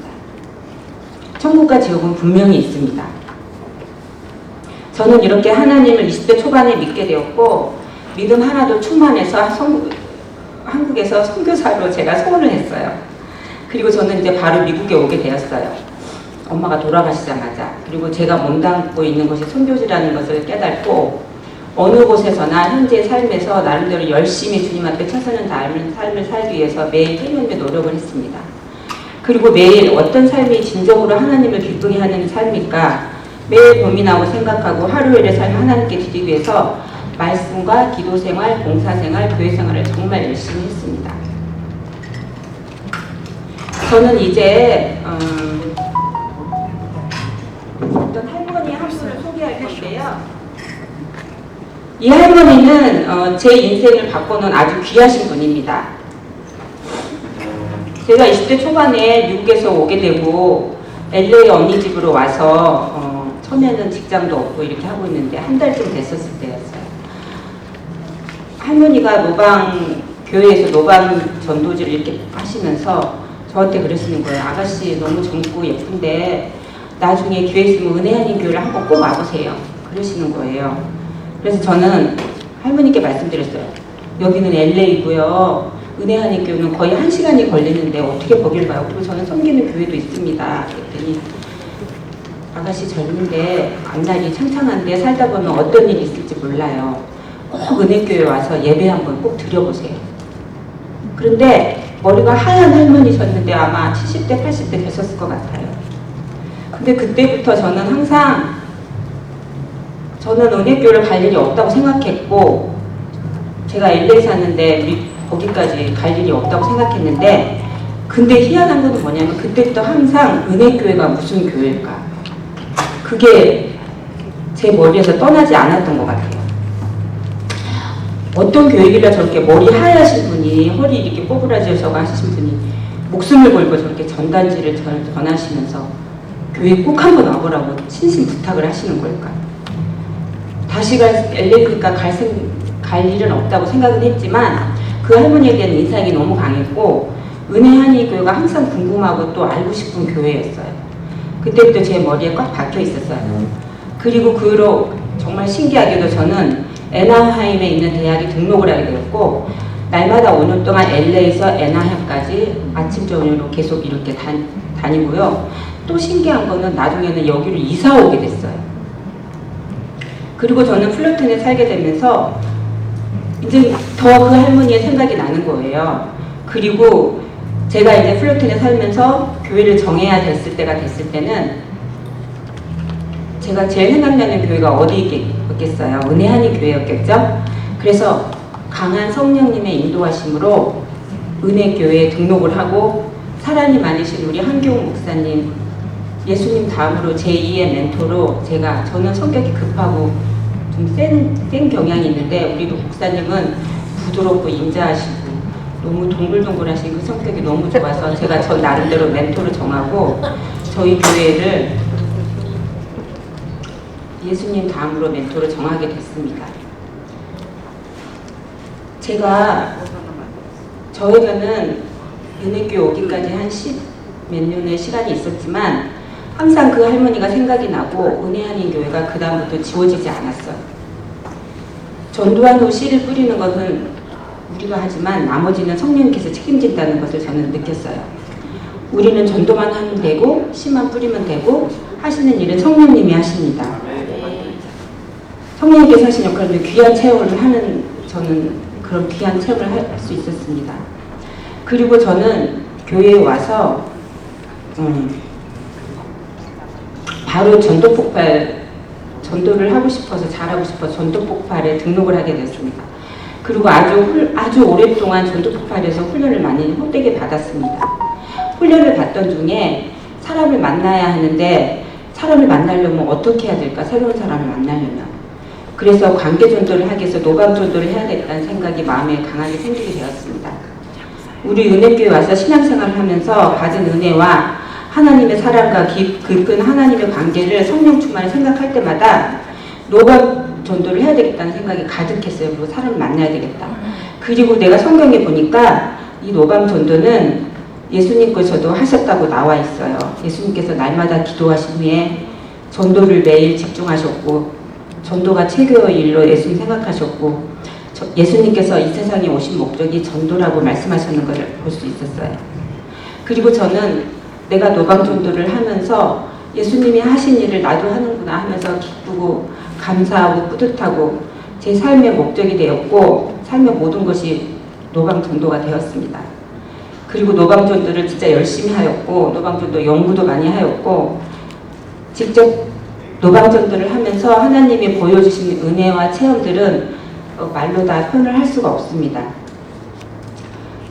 천국과 지옥은 분명히 있습니다. 저는 이렇게 하나님을 20대 초반에 믿게 되었고, 믿음 하나도 충만해서 한국에서 선교사로 제가 소원을 했어요. 그리고 저는 이제 바로 미국에 오게 되었어요. 엄마가 돌아가시자마자. 그리고 제가 몸담고 있는 것이 선교지라는 것을 깨닫고, 어느 곳에서나 현재 삶에서 나름대로 열심히 주님 앞에 최선을 다하는 삶을 살기 위해서 매일 끊임없이 노력을 했습니다. 그리고 매일 어떤 삶이 진정으로 하나님을 기쁘게 하는 삶일까 매일 고민하고 생각하고 하루일의 삶을 하나님께 드리기 위해서 말씀과 기도생활, 봉사생활, 교회생활을 정말 열심히 했습니다. 저는 이제 어떤 할머니 한 분을 소개할 건데요. 이 할머니는 제 인생을 바꿔놓은 아주 귀하신 분입니다. 제가 20대 초반에 미국에서 오게 되고 LA 언니 집으로 와서 처음에는 직장도 없고 이렇게 하고 있는데 한 달쯤 됐었을 때였어요. 할머니가 교회에서 노방 전도지를 이렇게 하시면서 저한테 그러시는 거예요. 아가씨 너무 젊고 예쁜데 나중에 교회 있으면 은혜 아닌 교회를 한번 꼭 와보세요. 그러시는 거예요. 그래서 저는 할머니께 말씀드렸어요. 여기는 LA고요. 은혜 아닌 교회는 거의 1시간이 걸리는데 어떻게 거길 가요? 그리고 저는 섬기는 교회도 있습니다. 그랬더니 아가씨 젊은데 앞날이 창창한데 살다 보면 어떤 일이 있을지 몰라요. 꼭 은혜교회 와서 예배 한번 꼭 드려보세요. 그런데 머리가 하얀 할머니셨는데 아마 70대, 80대 되셨을 것 같아요. 근데 그때부터 저는 항상 저는 은혜교회를 갈 일이 없다고 생각했고 제가 LA 사는데 거기까지 갈 일이 없다고 생각했는데 근데 희한한 건 뭐냐면 그때부터 항상 은혜교회가 무슨 교회일까 그게 제 머리에서 떠나지 않았던 것 같아요. 어떤 교회길래 저렇게 머리 하얘신 분이 허리 이렇게 꼬부라져서 하시신 분이 목숨을 걸고 저렇게 전단지를 전하시면서 교회 꼭 한번 와보라고 친신 부탁을 하시는 걸까. 다시 LA 갈 일은 없다고 생각은 했지만 그 할머니에 대한 인상이 너무 강했고 은혜하니 교회가 항상 궁금하고 또 알고 싶은 교회였어요. 그때부터 제 머리에 꽉 박혀 있었어요. 그리고 그 후로 정말 신기하게도 저는 애나하임에 있는 대학에 등록을 하게 되었고 날마다 5년 동안 LA에서 애나하임까지 아침 저녁으로 계속 이렇게 다니고요. 또 신기한 거는 나중에는 여기로 이사 오게 됐어요. 그리고 저는 플러튼에 살게 되면서 이제 더 그 할머니의 생각이 나는 거예요. 그리고 제가 이제 플러튼에 살면서 교회를 정해야 됐을 때가 됐을 때는 제가 제일 생각나는 교회가 어디였겠어요? 은혜하니 교회였겠죠? 그래서 강한 성령님의 인도하심으로 은혜교회에 등록을 하고 사랑이 많으신 우리 한교훈 목사님, 예수님 다음으로 제2의 멘토로 저는 성격이 급하고 좀 센 경향이 있는데 우리 목사님은 부드럽고 인자하시고 너무 동글동글하신 그 성격이 너무 좋아서 제가 저 나름대로 멘토를 정하고 저희 교회를 예수님 다음으로 멘토를 정하게 됐습니다. 저에게는 은혜교회 오기까지 한 10몇 년의 시간이 있었지만 항상 그 할머니가 생각이 나고 은혜하는 교회가 그 다음부터 지워지지 않았어요. 전도한 후 씨를 뿌리는 것은 우리가 하지만 나머지는 성령님께서 책임진다는 것을 저는 느꼈어요. 우리는 전도만 하면 되고 씨만 뿌리면 되고 하시는 일은 성령님이 하십니다. 성령님께서 하신 역할을 귀한 체험을 하는 저는 그런 귀한 체험을 할 수 있었습니다. 그리고 저는 교회에 와서 바로 전도를 하고 싶어서 잘하고 싶어서 전도폭발에 등록을 하게 됐습니다. 그리고 아주 오랫동안 전도폭발에서 훈련을 많이 헛되게 받았습니다. 훈련을 받던 중에 사람을 만나야 하는데 사람을 만나려면 어떻게 해야 될까? 새로운 사람을 만나려면. 그래서 관계전도를 하기 위해서 노감전도를 해야겠다는 생각이 마음에 강하게 생기게 되었습니다. 우리 은혜교회 와서 신앙생활을 하면서 받은 은혜와 하나님의 사랑과 깊은 하나님의 관계를 성령 충만을 생각할 때마다 노감 전도를 해야 되겠다는 생각이 가득했어요. 그리고 사람을 만나야 되겠다. 그리고 내가 성경에 보니까 이 노감 전도는 예수님께서도 하셨다고 나와 있어요. 예수님께서 날마다 기도하신 후에 전도를 매일 집중하셨고 전도가 최고의 일로 예수님 생각하셨고 예수님께서 이 세상에 오신 목적이 전도라고 말씀하시는 것을 볼 수 있었어요. 그리고 저는 내가 노방 전도를 하면서 예수님이 하신 일을 나도 하는구나 하면서 기쁘고 감사하고 뿌듯하고 제 삶의 목적이 되었고 삶의 모든 것이 노방 전도가 되었습니다. 그리고 노방 전도를 진짜 열심히 하였고 노방 전도 연구도 많이 하였고 직접 노방 전도를 하면서 하나님이 보여주신 은혜와 체험들은 말로 다 표현을 할 수가 없습니다.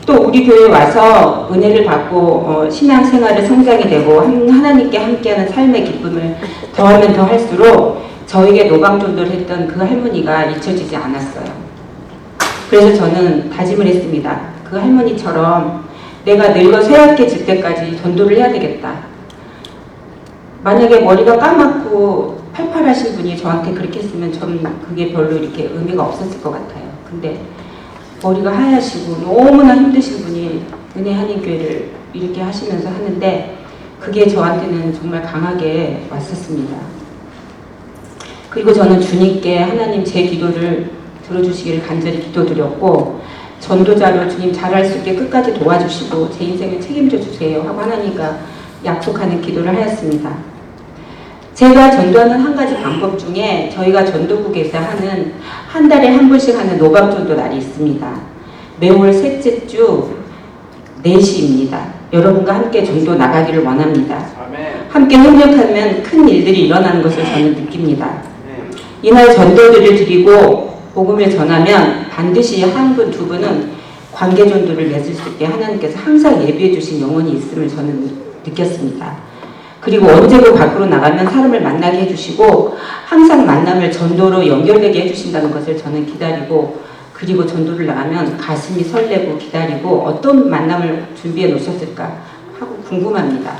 또 우리 교회에 와서 은혜를 받고 신앙생활에 성장이 되고 하나님께 함께하는 삶의 기쁨을 더하면 더 할수록 저에게 노방전도를 했던 그 할머니가 잊혀지지 않았어요. 그래서 저는 다짐을 했습니다. 그 할머니처럼 내가 늙어 쇠약해질 때까지 전도를 해야 되겠다. 만약에 머리가 까맣고 팔팔하신 분이 저한테 그렇게 했으면 저는 그게 별로 이렇게 의미가 없었을 것 같아요. 근데 머리가 하얗시고 너무나 힘드신 분이 은혜 한인교회를 이렇게 하시면서 하는데 그게 저한테는 정말 강하게 왔었습니다. 그리고 저는 주님께 하나님 제 기도를 들어주시기를 간절히 기도드렸고 전도자로 주님 잘할 수 있게 끝까지 도와주시고 제 인생을 책임져 주세요 하고 하나님과 약속하는 기도를 하였습니다. 제가 전도하는 한 가지 방법 중에 저희가 전도국에서 하는 한 달에 한 번씩 하는 노방전도 날이 있습니다. 매월 셋째 주 4시입니다. 여러분과 함께 전도 나가기를 원합니다. 함께 협력하면 큰 일들이 일어나는 것을 저는 느낍니다. 이날 전도들을 드리고 복음을 전하면 반드시 한 분, 두 분은 관계 전도를 맺을 수 있게 하나님께서 항상 예비해 주신 영혼이 있음을 저는 느꼈습니다. 그리고 언제고 밖으로 나가면 사람을 만나게 해주시고 항상 만남을 전도로 연결되게 해주신다는 것을 저는 기다리고 그리고 전도를 나가면 가슴이 설레고 기다리고 어떤 만남을 준비해 놓으셨을까 하고 궁금합니다.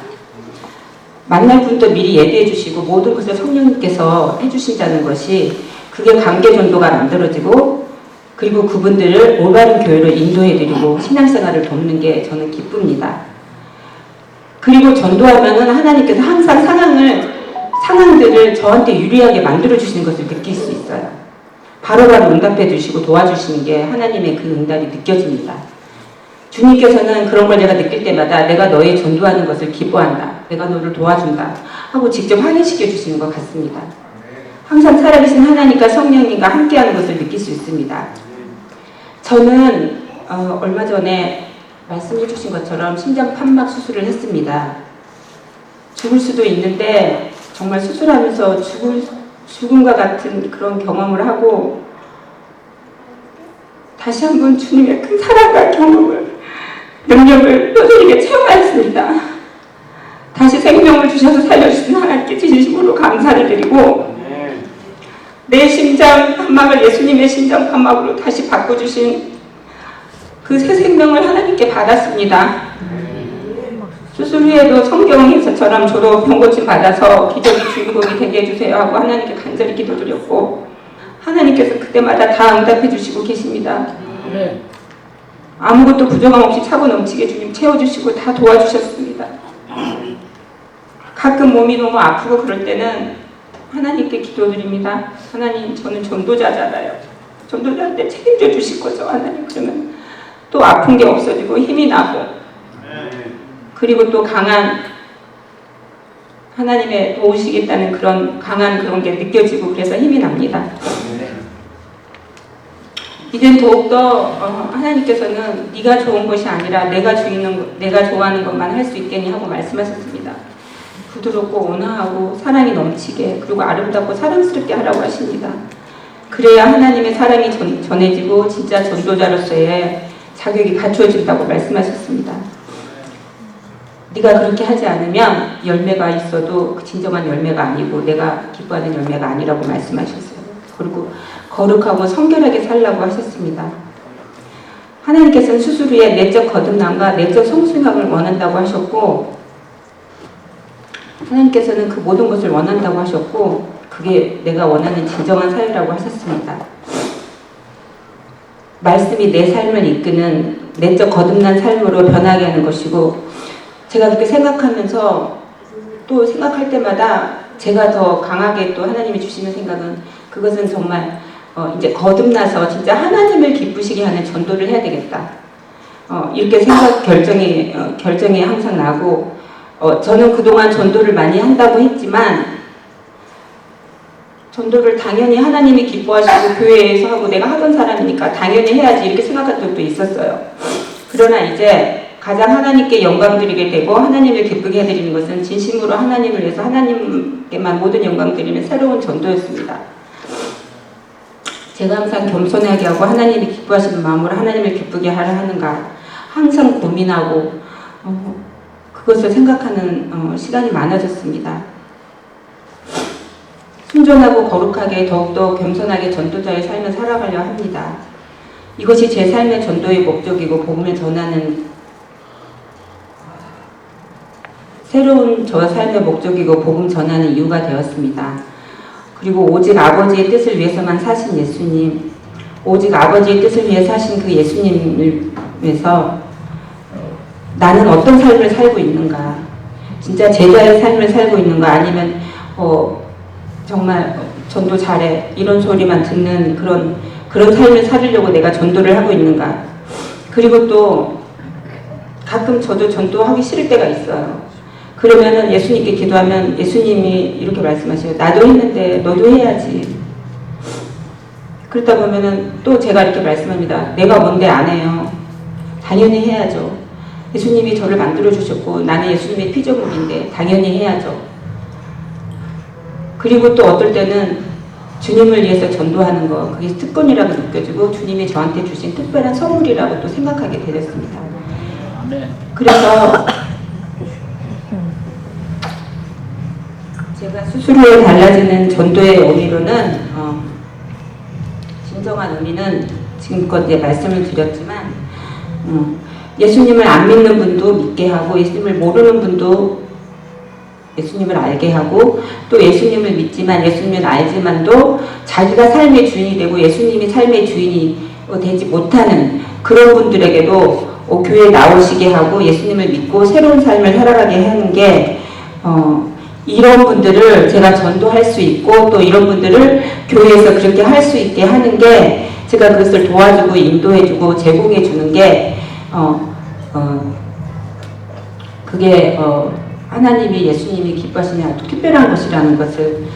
만날 분도 미리 예비해 주시고 모든 것을 성령님께서 해주신다는 것이 그게 관계 전도가 만들어지고 그리고 그분들을 올바른 교회로 인도해드리고 신앙생활을 돕는 게 저는 기쁩니다. 그리고 전도하면은 하나님께서 항상 상황들을 저한테 유리하게 만들어주시는 것을 느낄 수 있어요. 바로바로 응답해 주시고 도와주시는 게 하나님의 그 응답이 느껴집니다. 주님께서는 그런 걸 내가 느낄 때마다 내가 너의 전도하는 것을 기뻐한다. 내가 너를 도와준다. 하고 직접 확인시켜 주시는 것 같습니다. 항상 살아계신 하나님과 성령님과 함께하는 것을 느낄 수 있습니다. 저는 얼마 전에 말씀해 주신 것처럼 심장 판막 수술을 했습니다. 죽을 수도 있는데 정말 수술하면서 죽음과 같은 그런 경험을 하고 다시 한번 주님의 큰 사랑과 경험을 능력을 뼈저리게 체험하였습니다. 다시 생명을 주셔서 살려주신 하나님께 진심으로 감사를 드리고 내 심장 판막을 예수님의 심장 판막으로 다시 바꿔주신 그 새 생명을 하나님께 받았습니다. 수술 후에도 성경에서처럼 저도 병고침 받아서 기적의 주인공이 되게 해주세요 하고 하나님께 간절히 기도드렸고 하나님께서 그때마다 다 응답해 주시고 계십니다. 아무것도 부정함 없이 차고 넘치게 주님 채워주시고 다 도와주셨습니다. 가끔 몸이 너무 아프고 그럴 때는 하나님께 기도드립니다. 하나님, 저는 전도자잖아요. 전도자한테 책임져 주실 거죠, 하나님. 그러면 또 아픈 게 없어지고 힘이 나고 그리고 또 강한 하나님의 도우시겠다는 그런 강한 그런 게 느껴지고 그래서 힘이 납니다. 이젠 더욱더 하나님께서는 네가 좋은 것이 아니라 내가 좋아하는 것만 할 수 있겠니 하고 말씀하셨습니다. 부드럽고 온화하고 사랑이 넘치게 그리고 아름답고 사랑스럽게 하라고 하십니다. 그래야 하나님의 사랑이 전해지고 진짜 전도자로서의 자격이 갖추어진다고 말씀하셨습니다. 네가 그렇게 하지 않으면 열매가 있어도 그 진정한 열매가 아니고 내가 기뻐하는 열매가 아니라고 말씀하셨어요. 그리고 거룩하고 성결하게 살라고 하셨습니다. 하나님께서는 수술 후에 내적 거듭남과 내적 성숙함을 원한다고 하셨고 하나님께서는 그 모든 것을 원한다고 하셨고 그게 내가 원하는 진정한 사유라고 하셨습니다. 말씀이 내 삶을 이끄는 내적 거듭난 삶으로 변하게 하는 것이고 제가 그렇게 생각하면서 또 생각할 때마다 제가 더 강하게 또 하나님이 주시는 생각은 그것은 정말 이제 거듭나서 진짜 하나님을 기쁘시게 하는 전도를 해야 되겠다. 이렇게 결정이 항상 나고 저는 그동안 전도를 많이 한다고 했지만 전도를 당연히 하나님이 기뻐하시고 교회에서 하고 내가 하던 사람이니까 당연히 해야지 이렇게 생각한 적도 있었어요. 그러나 이제 가장 하나님께 영광 드리게 되고 하나님을 기쁘게 해드리는 것은 진심으로 하나님을 위해서 하나님께만 모든 영광 드리는 새로운 전도였습니다. 제가 항상 겸손하게 하고 하나님이 기뻐하시는 마음으로 하나님을 기쁘게 하려 하는가 항상 고민하고 그것을 생각하는 시간이 많아졌습니다. 순전하고 거룩하게 더욱더 겸손하게 전도자의 삶을 살아가려 합니다. 이것이 제 삶의 전도의 목적이고 복음을 전하는 새로운 저 삶의 목적이고 복음 전하는 이유가 되었습니다. 그리고 오직 아버지의 뜻을 위해서만 사신 예수님, 오직 아버지의 뜻을 위해 사신 그 예수님을 위해서 나는 어떤 삶을 살고 있는가, 진짜 제자의 삶을 살고 있는가, 아니면 정말 전도 잘해 이런 소리만 듣는 그런 삶을 살으려고 내가 전도를 하고 있는가. 그리고 또 가끔 저도 전도하기 싫을 때가 있어요. 그러면은 예수님께 기도하면 예수님이 이렇게 말씀하셔요. 나도 했는데 너도 해야지. 그러다 보면은 또 제가 이렇게 말씀합니다. 내가 뭔데 안 해요. 당연히 해야죠. 예수님이 저를 만들어 주셨고 나는 예수님의 피조물인데 당연히 해야죠. 그리고 또 어떨 때는 주님을 위해서 전도하는 거 그게 특권이라고 느껴지고 주님이 저한테 주신 특별한 선물이라고 또 생각하게 되었습니다. 그래서 제가 수술 후에 달라지는 전도의 의미로는 진정한 의미는 지금껏 이제 말씀을 드렸지만 예수님을 안 믿는 분도 믿게 하고 예수님을 모르는 분도 예수님을 알게 하고 또 예수님을 믿지만 예수님을 알지만도 자기가 삶의 주인이 되고 예수님이 삶의 주인이 되지 못하는 그런 분들에게도 교회에 나오시게 하고 예수님을 믿고 새로운 삶을 살아가게 하는 게 이런 분들을 제가 전도할 수 있고 또 이런 분들을 교회에서 그렇게 할 수 있게 하는 게 제가 그것을 도와주고 인도해주고 제공해주는 게 그게 하나님이 예수님이 기뻐하시는 아주 특별한 것이라는 것을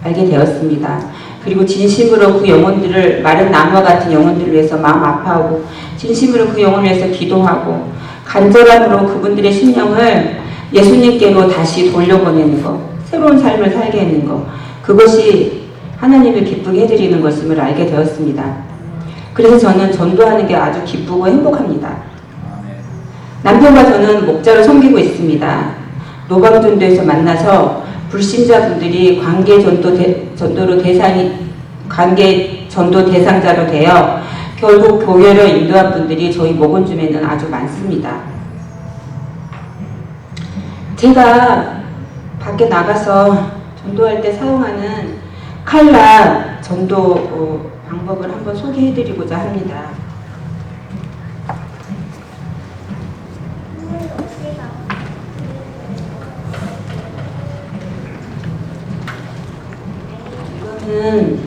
알게 되었습니다. 그리고 진심으로 그 영혼들을 마른 나무와 같은 영혼들을 위해서 마음 아파하고 진심으로 그 영혼을 위해서 기도하고 간절함으로 그분들의 심령을 예수님께로 다시 돌려보내는 것, 새로운 삶을 살게 하는 것, 그것이 하나님을 기쁘게 해드리는 것임을 알게 되었습니다. 그래서 저는 전도하는 게 아주 기쁘고 행복합니다. 남편과 저는 목자로 섬기고 있습니다. 노방전도에서 만나서 불신자분들이 관계 전도 대상자로 되어 결국 교회로 인도한 분들이 저희 목원중에는 아주 많습니다. 제가 밖에 나가서 전도할 때 사용하는 칼라 전도 방법을 한번 소개해드리고자 합니다. 이거는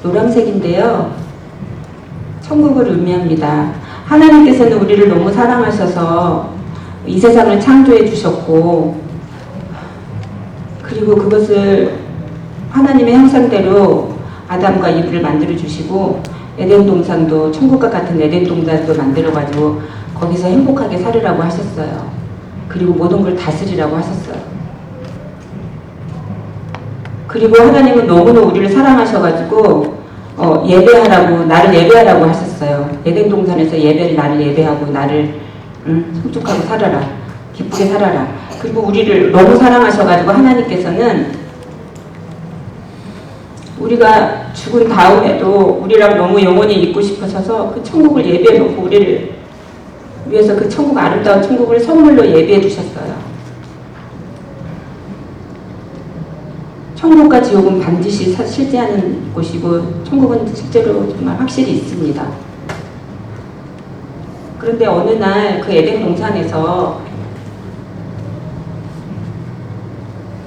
노란색인데요. 천국을 의미합니다. 하나님께서는 우리를 너무 사랑하셔서 이 세상을 창조해 주셨고 그리고 그것을 하나님의 형상대로 아담과 이브를 만들어 주시고 에덴 동산도 천국과 같은 에덴 동산도 만들어 가지고 거기서 행복하게 살으라고 하셨어요. 그리고 모든 걸 다스리라고 하셨어요. 그리고 하나님은 너무나 우리를 사랑하셔가지고 예배하라고 나를 예배하라고 하셨어요. 에덴 동산에서 나를 예배하고 나를 성숙하게 살아라, 기쁘게 살아라. 그리고 우리를 너무 사랑하셔가지고 하나님께서는 우리가 죽은 다음에도 우리랑 너무 영원히 있고 싶으셔서 그 천국을 예배해 놓고 우리를 위해서 그 천국 아름다운 천국을 선물로 예배해 주셨어요. 천국과 지옥은 반드시 실제하는 곳이고 천국은 실제로 정말 확실히 있습니다. 그런데 어느 날 그 에덴 동산에서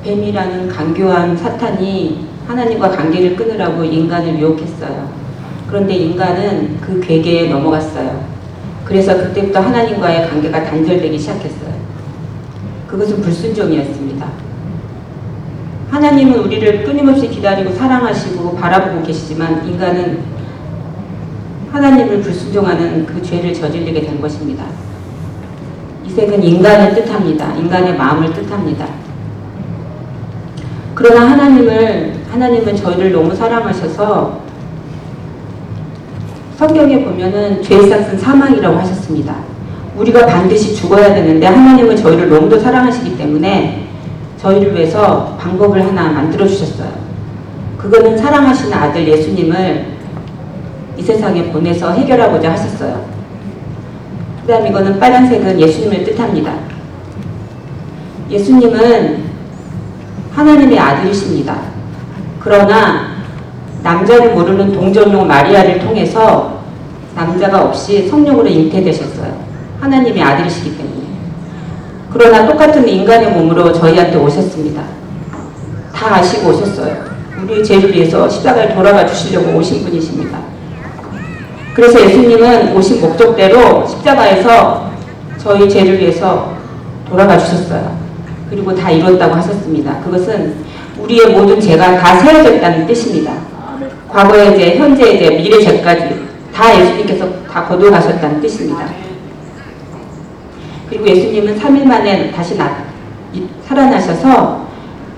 뱀이라는 간교한 사탄이 하나님과 관계를 끊으라고 인간을 유혹했어요. 그런데 인간은 그 괴계에 넘어갔어요. 그래서 그때부터 하나님과의 관계가 단절되기 시작했어요. 그것은 불순종이었습니다. 하나님은 우리를 끊임없이 기다리고 사랑하시고 바라보고 계시지만 인간은 하나님을 불순종하는 그 죄를 저지르게 된 것입니다. 이 색은 인간을 뜻합니다. 인간의 마음을 뜻합니다. 그러나 하나님은 저희를 너무 사랑하셔서 성경에 보면은 죄의 싹은 사망이라고 하셨습니다. 우리가 반드시 죽어야 되는데 하나님은 저희를 너무도 사랑하시기 때문에 저희를 위해서 방법을 하나 만들어 주셨어요. 그거는 사랑하시는 아들 예수님을 이 세상에 보내서 해결하고자 하셨어요. 그 다음 이거는 빨간색은 예수님을 뜻합니다. 예수님은 하나님의 아들이십니다. 그러나 남자를 모르는 동정녀 마리아를 통해서 남자가 없이 성령으로 잉태되셨어요. 하나님의 아들이시기 때문에. 그러나 똑같은 인간의 몸으로 저희한테 오셨습니다. 다 아시고 오셨어요. 우리 죄를 위해서 십자가에 돌아가 주시려고 오신 분이십니다. 그래서 예수님은 오신 목적대로 십자가에서 저희 죄를 위해서 돌아가 주셨어요. 그리고 다 이뤘다고 하셨습니다. 그것은 우리의 모든 죄가 다 세워졌다는 뜻입니다. 과거의 죄, 현재의 죄, 미래 죄까지 다 예수님께서 다 거두어가셨다는 뜻입니다. 그리고 예수님은 3일 만에 다시 살아나셔서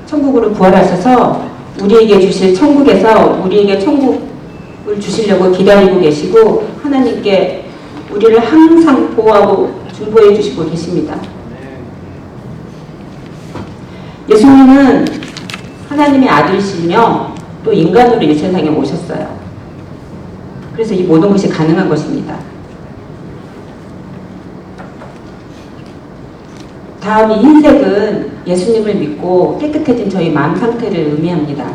천국으로 부활하셔서 우리에게 주실 천국에서 우리에게 천국을 주시려고 기다리고 계시고 하나님께 우리를 항상 보호하고 중보해 주시고 계십니다. 예수님은 하나님의 아들이시며 또 인간으로 이 세상에 오셨어요. 그래서 이 모든 것이 가능한 것입니다. 다음 이 흰색은 예수님을 믿고 깨끗해진 저희 마음 상태를 의미합니다.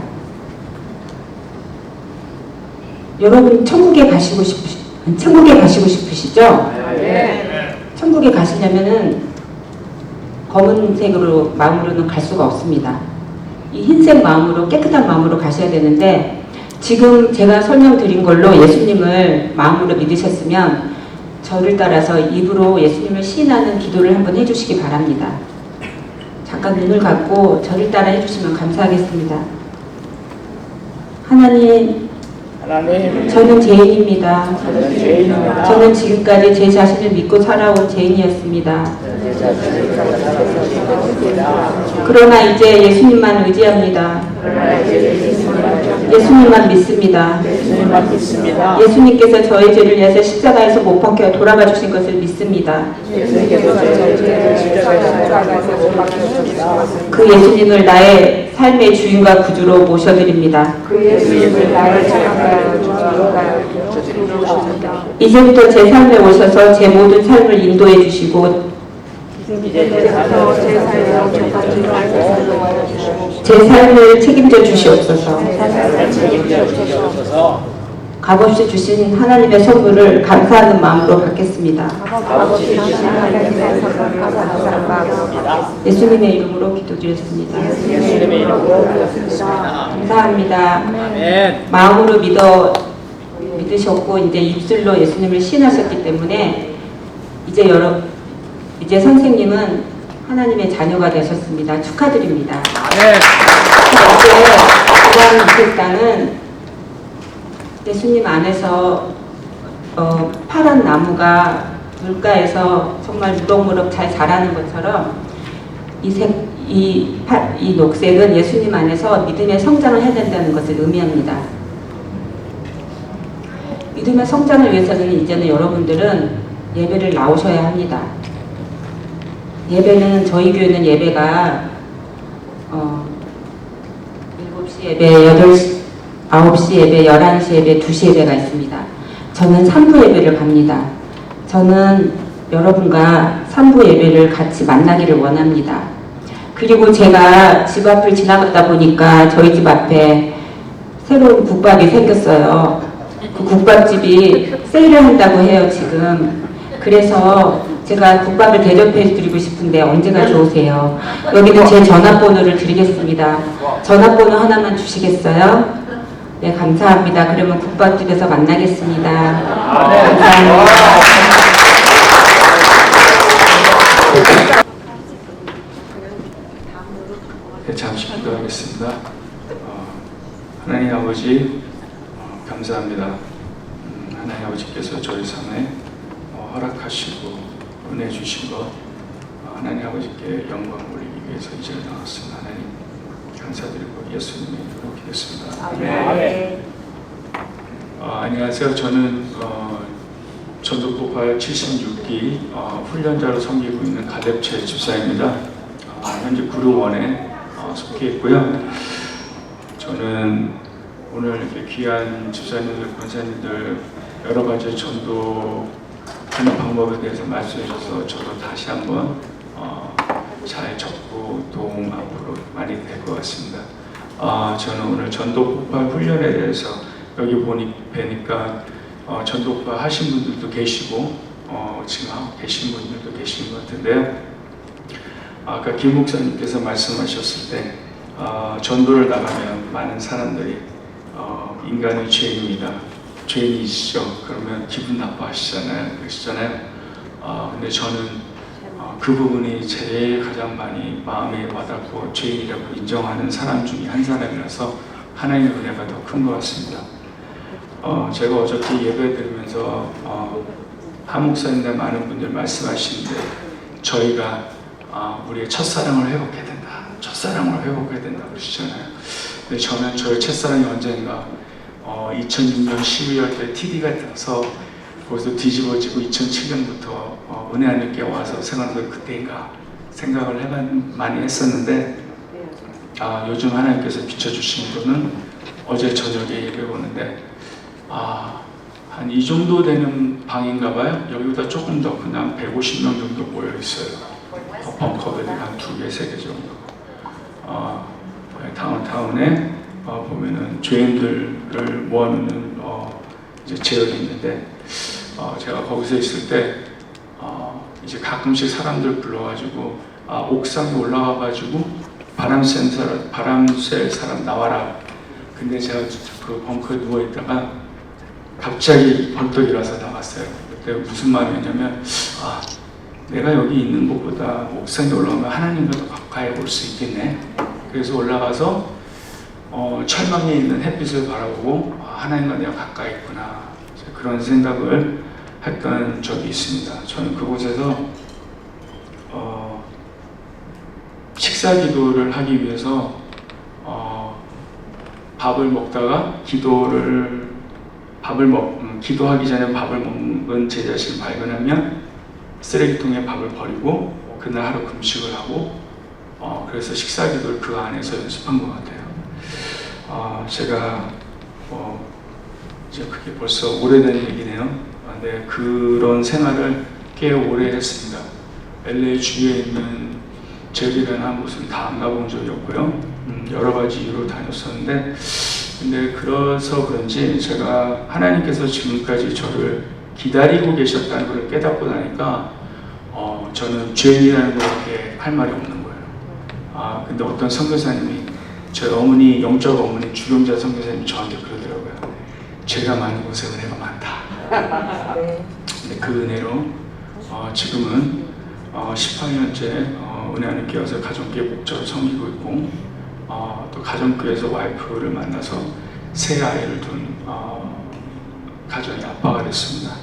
여러분 천국에 가시고 싶으시죠? 천국에 가시려면은 검은색으로 마음으로는 갈 수가 없습니다. 이 흰색 마음으로, 깨끗한 마음으로 가셔야 되는데, 지금 제가 설명드린 걸로 예수님을 마음으로 믿으셨으면 저를 따라서 입으로 예수님을 시인하는 기도를 한번 해주시기 바랍니다. 잠깐 눈을 감고 저를 따라 해주시면 감사하겠습니다. 하나님, 저는 죄인입니다. 저는 지금까지 제 자신을 믿고 살아온 죄인이었습니다. 그러나 이제 예수님만 의지합니다. 예수님만 믿습니다. 예수님께서 저의 죄를 위해서 십자가에서 못 박혀 돌아가 주신 것을 믿습니다. 그 예수님을 나의 삶의 주인과 구주로 모셔드립니다. 이제부터 제 삶에 오셔서 제 모든 삶을 인도해 주시고 제 삶을 책임져 주시옵소서. 값없이 주신 하나님의 선물을 감사하는 마음으로 받겠습니다. 예수님의 이름으로 기도드렸습니다. 감사합니다. 마음으로 믿으셨고 이제 입술로 예수님을 시인하셨기 때문에 이제 선생님은 하나님의 자녀가 되셨습니다. 축하드립니다. 이제 그다음 이세상은 예수님 안에서 파란 나무가 물가에서 정말 무럭무럭 잘 자라는 것처럼 이 녹색은 예수님 안에서 믿음의 성장을 해야 된다는 것을 의미합니다. 믿음의 성장을 위해서는 이제는 여러분들은 예배를 나오셔야 합니다. 예배는 저희 교회는 예배가 7시 예배, 8시, 9시 예배, 11시 예배, 2시 예배가 있습니다. 저는 3부 예배를 갑니다. 저는 여러분과 3부 예배를 같이 만나기를 원합니다. 그리고 제가 집 앞을 지나가다 보니까 저희 집 앞에 새로운 국밥이 생겼어요. 그 국밥집이 세일을 한다고 해요, 지금. 그래서 제가 국밥을 대접해 드리고 싶은데 언제가 좋으세요? 여기는 제 전화번호를 드리겠습니다. 전화번호 하나만 주시겠어요? 네, 감사합니다. 그러면 국밥집에서 만나겠습니다. 감사합니다. 네, 잠시 기도하겠습니다. 하나님 아버지 감사합니다. 하나님 아버지께서 저희 삶에 허락하시고 은혜 주신 것 하나님 아버지께 영광 올리기 위해서 이 자리에 나왔습니다. 하나님 감사드리고 예수님의 이름으로 기도했습니다. 아멘. 안녕하세요. 저는 전도폭발 76기 훈련자로 섬기고 있는 가뎁체 집사입니다. 현재 구루원에 속해 있고요. 저는 오늘 이렇게 귀한 집사님들, 권사님들 여러 가지 전도하는 방법에 대해서 말씀해 주셔서 저도 다시 한번 잘 적고 도움 앞으로 많이 될 것 같습니다. 저는 오늘 전도폭발 훈련에 대해서 여기 뵈니까 전도폭발 하신 분들도 계시고 지금 하고 계신 분들도 계신 것 같은데요. 아까 김 목사님께서 말씀하셨을 때 전도를 나가면 많은 사람들이 인간은 죄인입니다. 죄인이시죠. 그러면 기분 나빠하시잖아요. 그러시잖아요. 근데 저는 그 부분이 제일 가장 많이 마음에 와닿고 죄인이라고 인정하는 사람 중에 한 사람이라서 하나님의 은혜가 더 큰 것 같습니다. 제가 어저께 예배 드리면서 한 목사님과 많은 분들 말씀하시는데 저희가 우리의 첫사랑을 회복해야 된다. 첫사랑을 회복해야 된다 그러시잖아요. 근데 저는 저의 첫사랑이 언젠가 2006년 12월 때 TV가 떠서 거기서 뒤집어지고 2007년부터 은혜 하나님께 와서 생활하던 그때인가 생각을 많이 했었는데 요즘 하나님께서 비춰주신 거는 어제 저녁에 예배 보는데 한 이 정도 되는 방인가 봐요. 여기보다 조금 더 그냥 150명 정도 모여 있어요. 벙커들이 한 2개, 3개 정도. 다운타운에 보면은 죄인들을 모아놓는 이제 지역이 있는데 제가 거기서 있을 때 이제 가끔씩 사람들 불러가지고 옥상에 올라가가지고 바람 쐴 사람 나와라. 근데 제가 그 벙커에 누워 있다가 갑자기 번뜩 일어나서 나갔어요. 그때 무슨 마음이었냐면 내가 여기 있는 것보다 옥상에 올라가면 하나님과 더 가까이 올 수 있겠네. 그래서 올라가서 철망에 있는 햇빛을 바라보고 하나님과 내가 가까이 있구나. 그런 생각을 했던 적이 있습니다. 저는 그곳에서 식사 기도를 하기 위해서 밥을 먹다가 기도하기 전에 밥을 먹은 제 자신을 발견하면 쓰레기통에 밥을 버리고 그날 하루 금식을 하고 그래서 식사 기도를 그 안에서 연습한 것 같아요. 제가 이제 그게 벌써 오래된 얘기네요. 네, 그런 생활을 꽤 오래 했습니다. LA 주위에 있는 제일이라는 곳은 다 안 가본 적이 없고요. 여러 가지 이유로 다녔었는데, 근데 그래서 그런지 제가 하나님께서 지금까지 저를 기다리고 계셨다는 걸 깨닫고 나니까 저는 죄인이라는 것밖에 할 말이 없는 거예요. 근데 어떤 선교사님이, 저희 어머니, 영적 어머니 주경자 선교사님이 저한테 그러더라고요. 죄가 많은 곳에 은혜가 많다. 근데 그 은혜로 지금은 18년째 은혜 안에 끼어서 가정교회 목자로 섬기고 있고, 또 가정교회에서 와이프를 만나서 세 아이를 둔 가정의 아빠가 됐습니다.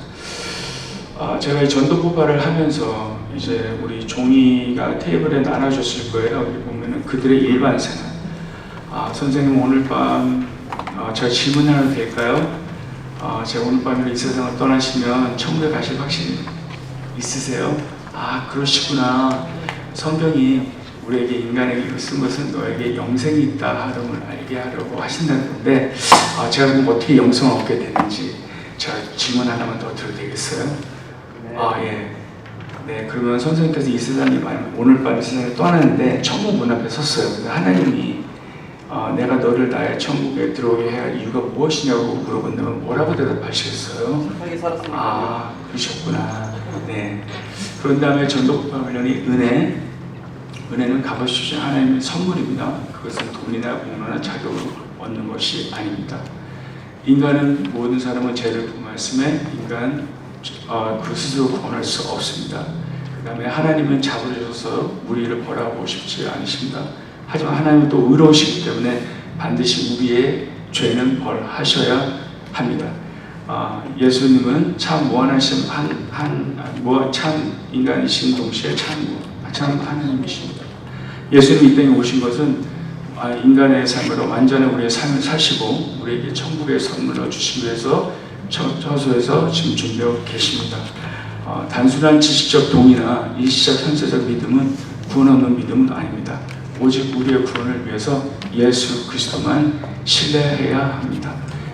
제가 이 전도 포파를 하면서 이제 우리 종이가 테이블에 나눠줬을 거예요. 여기 보면은 그들의 일반 생활. 선생님 오늘 밤 제가 질문 하나 될까요? 제가 오늘 밤에 이 세상을 떠나시면 천국에 가실 확신 있으세요? 그러시구나. 성경이 우리에게 인간에게 이거 쓴 것은 너에게 영생이 있다 하름을 알게 하려고 하신다는 건데, 제가 그럼 어떻게 영생을 얻게 되는지 제가 질문 하나만 더 드려도 되겠어요? 예. 네, 그러면 선생님께서 이 세상에 오늘 밤 이 세상에 떠나는데 천국 문 앞에 섰어요. 근데 하나님이 내가 너를 나의 천국에 들어오게 해야 할 이유가 무엇이냐고 물어본다면 뭐라고 대답하시겠어요? 그러셨구나. 네. 그런 다음에 전도포파 훈련이 은혜는 값없이 주신 하나님의 선물입니다. 그것은 돈이나 공로나 자격으로 얻는 것이 아닙니다. 인간은, 모든 사람은 죄를 범했음에 인간 그 스스로 구원할 수 없습니다. 그 다음에 하나님은 잡으셔서 우리를 벌하고 싶지 않으십니다. 하지만 하나님은 또 의로우시기 때문에 반드시 우리의 죄는 벌하셔야 합니다. 예수님은 참 무한하신 참 인간이신 동시에 참 하나님이십니다. 예수님이 이 땅에 오신 것은 인간의 삶으로 완전히 우리의 삶을 사시고 우리에게 천국의 선물로 주시기 위해서 처소에서 지금 준비하고 계십니다. 단순한 지식적 동의나 일시적 현세적 믿음은 구원 없는 믿음은 아닙니다. 오직 우리의 구원을 위해서 예수 그리스도만 신뢰해야 합니다.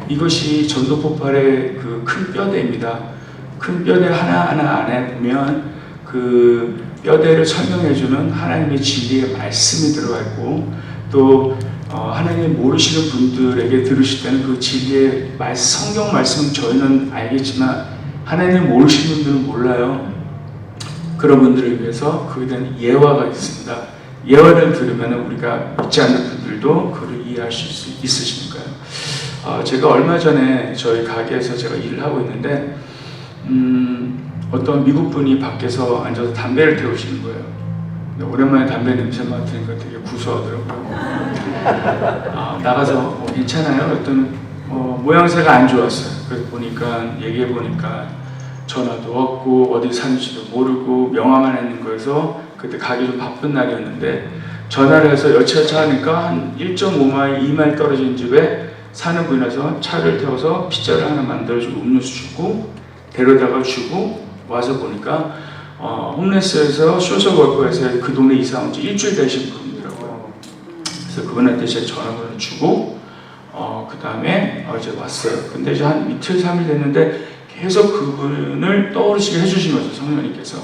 이것이 전도폭발의 그 큰 뼈대입니다. 큰 뼈대 하나하나 안에 보면 그 뼈대를 설명해주는 하나님의 진리의 말씀이 들어가 있고, 또 하나님이 모르시는 분들에게 들으실 때는 그 진리의 성경 말씀은 저희는 알겠지만 하나님을 모르시는 분들은 몰라요. 그런 분들을 위해서 그에 대한 예화가 있습니다. 예화를 들으면 우리가 믿지 않는 분들도 그를 이해할 수 있으시니까요. 제가 얼마 전에 저희 가게에서 제가 일을 하고 있는데 어떤 미국 분이 밖에서 앉아서 담배를 태우시는 거예요. 오랜만에 담배 냄새 맡으니까 되게 구수하더라고요. 나가서 괜찮아요? 그랬더니 모양새가 안 좋았어요. 그래서 보니까 얘기해 보니까 전화도 없고 어디 사는지도 모르고 명함만 있는 거여서 그때 가기 좀 바쁜 날이었는데 전화를 해서 여차여차 하니까 한 1.5마일, 2마일 떨어진 집에 사는 분이라서 차를 태워서 피자를 하나 만들어주고 음료수 주고 데려다가 주고 와서 보니까 홈레스에서 소셜워커에서 그 동네 이사 온 지 일주일 되신 분이더라고요. 그래서 그분한테 제 전화번호를 주고 그 다음에 이제 왔어요. 근데 이제 한 이틀 3일 됐는데 계속 그분을 떠오르시게 해주신 거죠. 성령님께서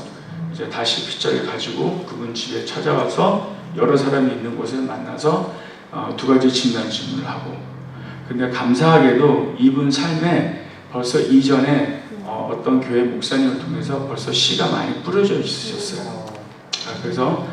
이제 다시 피자를 가지고 그분 집에 찾아와서 여러 사람이 있는 곳에 만나서 2가지 진단 질문을 하고, 근데 감사하게도 이분 삶에 벌써 이전에 어떤 교회 목사님을 통해서 벌써 씨가 많이 뿌려져 있으셨어요. 그래서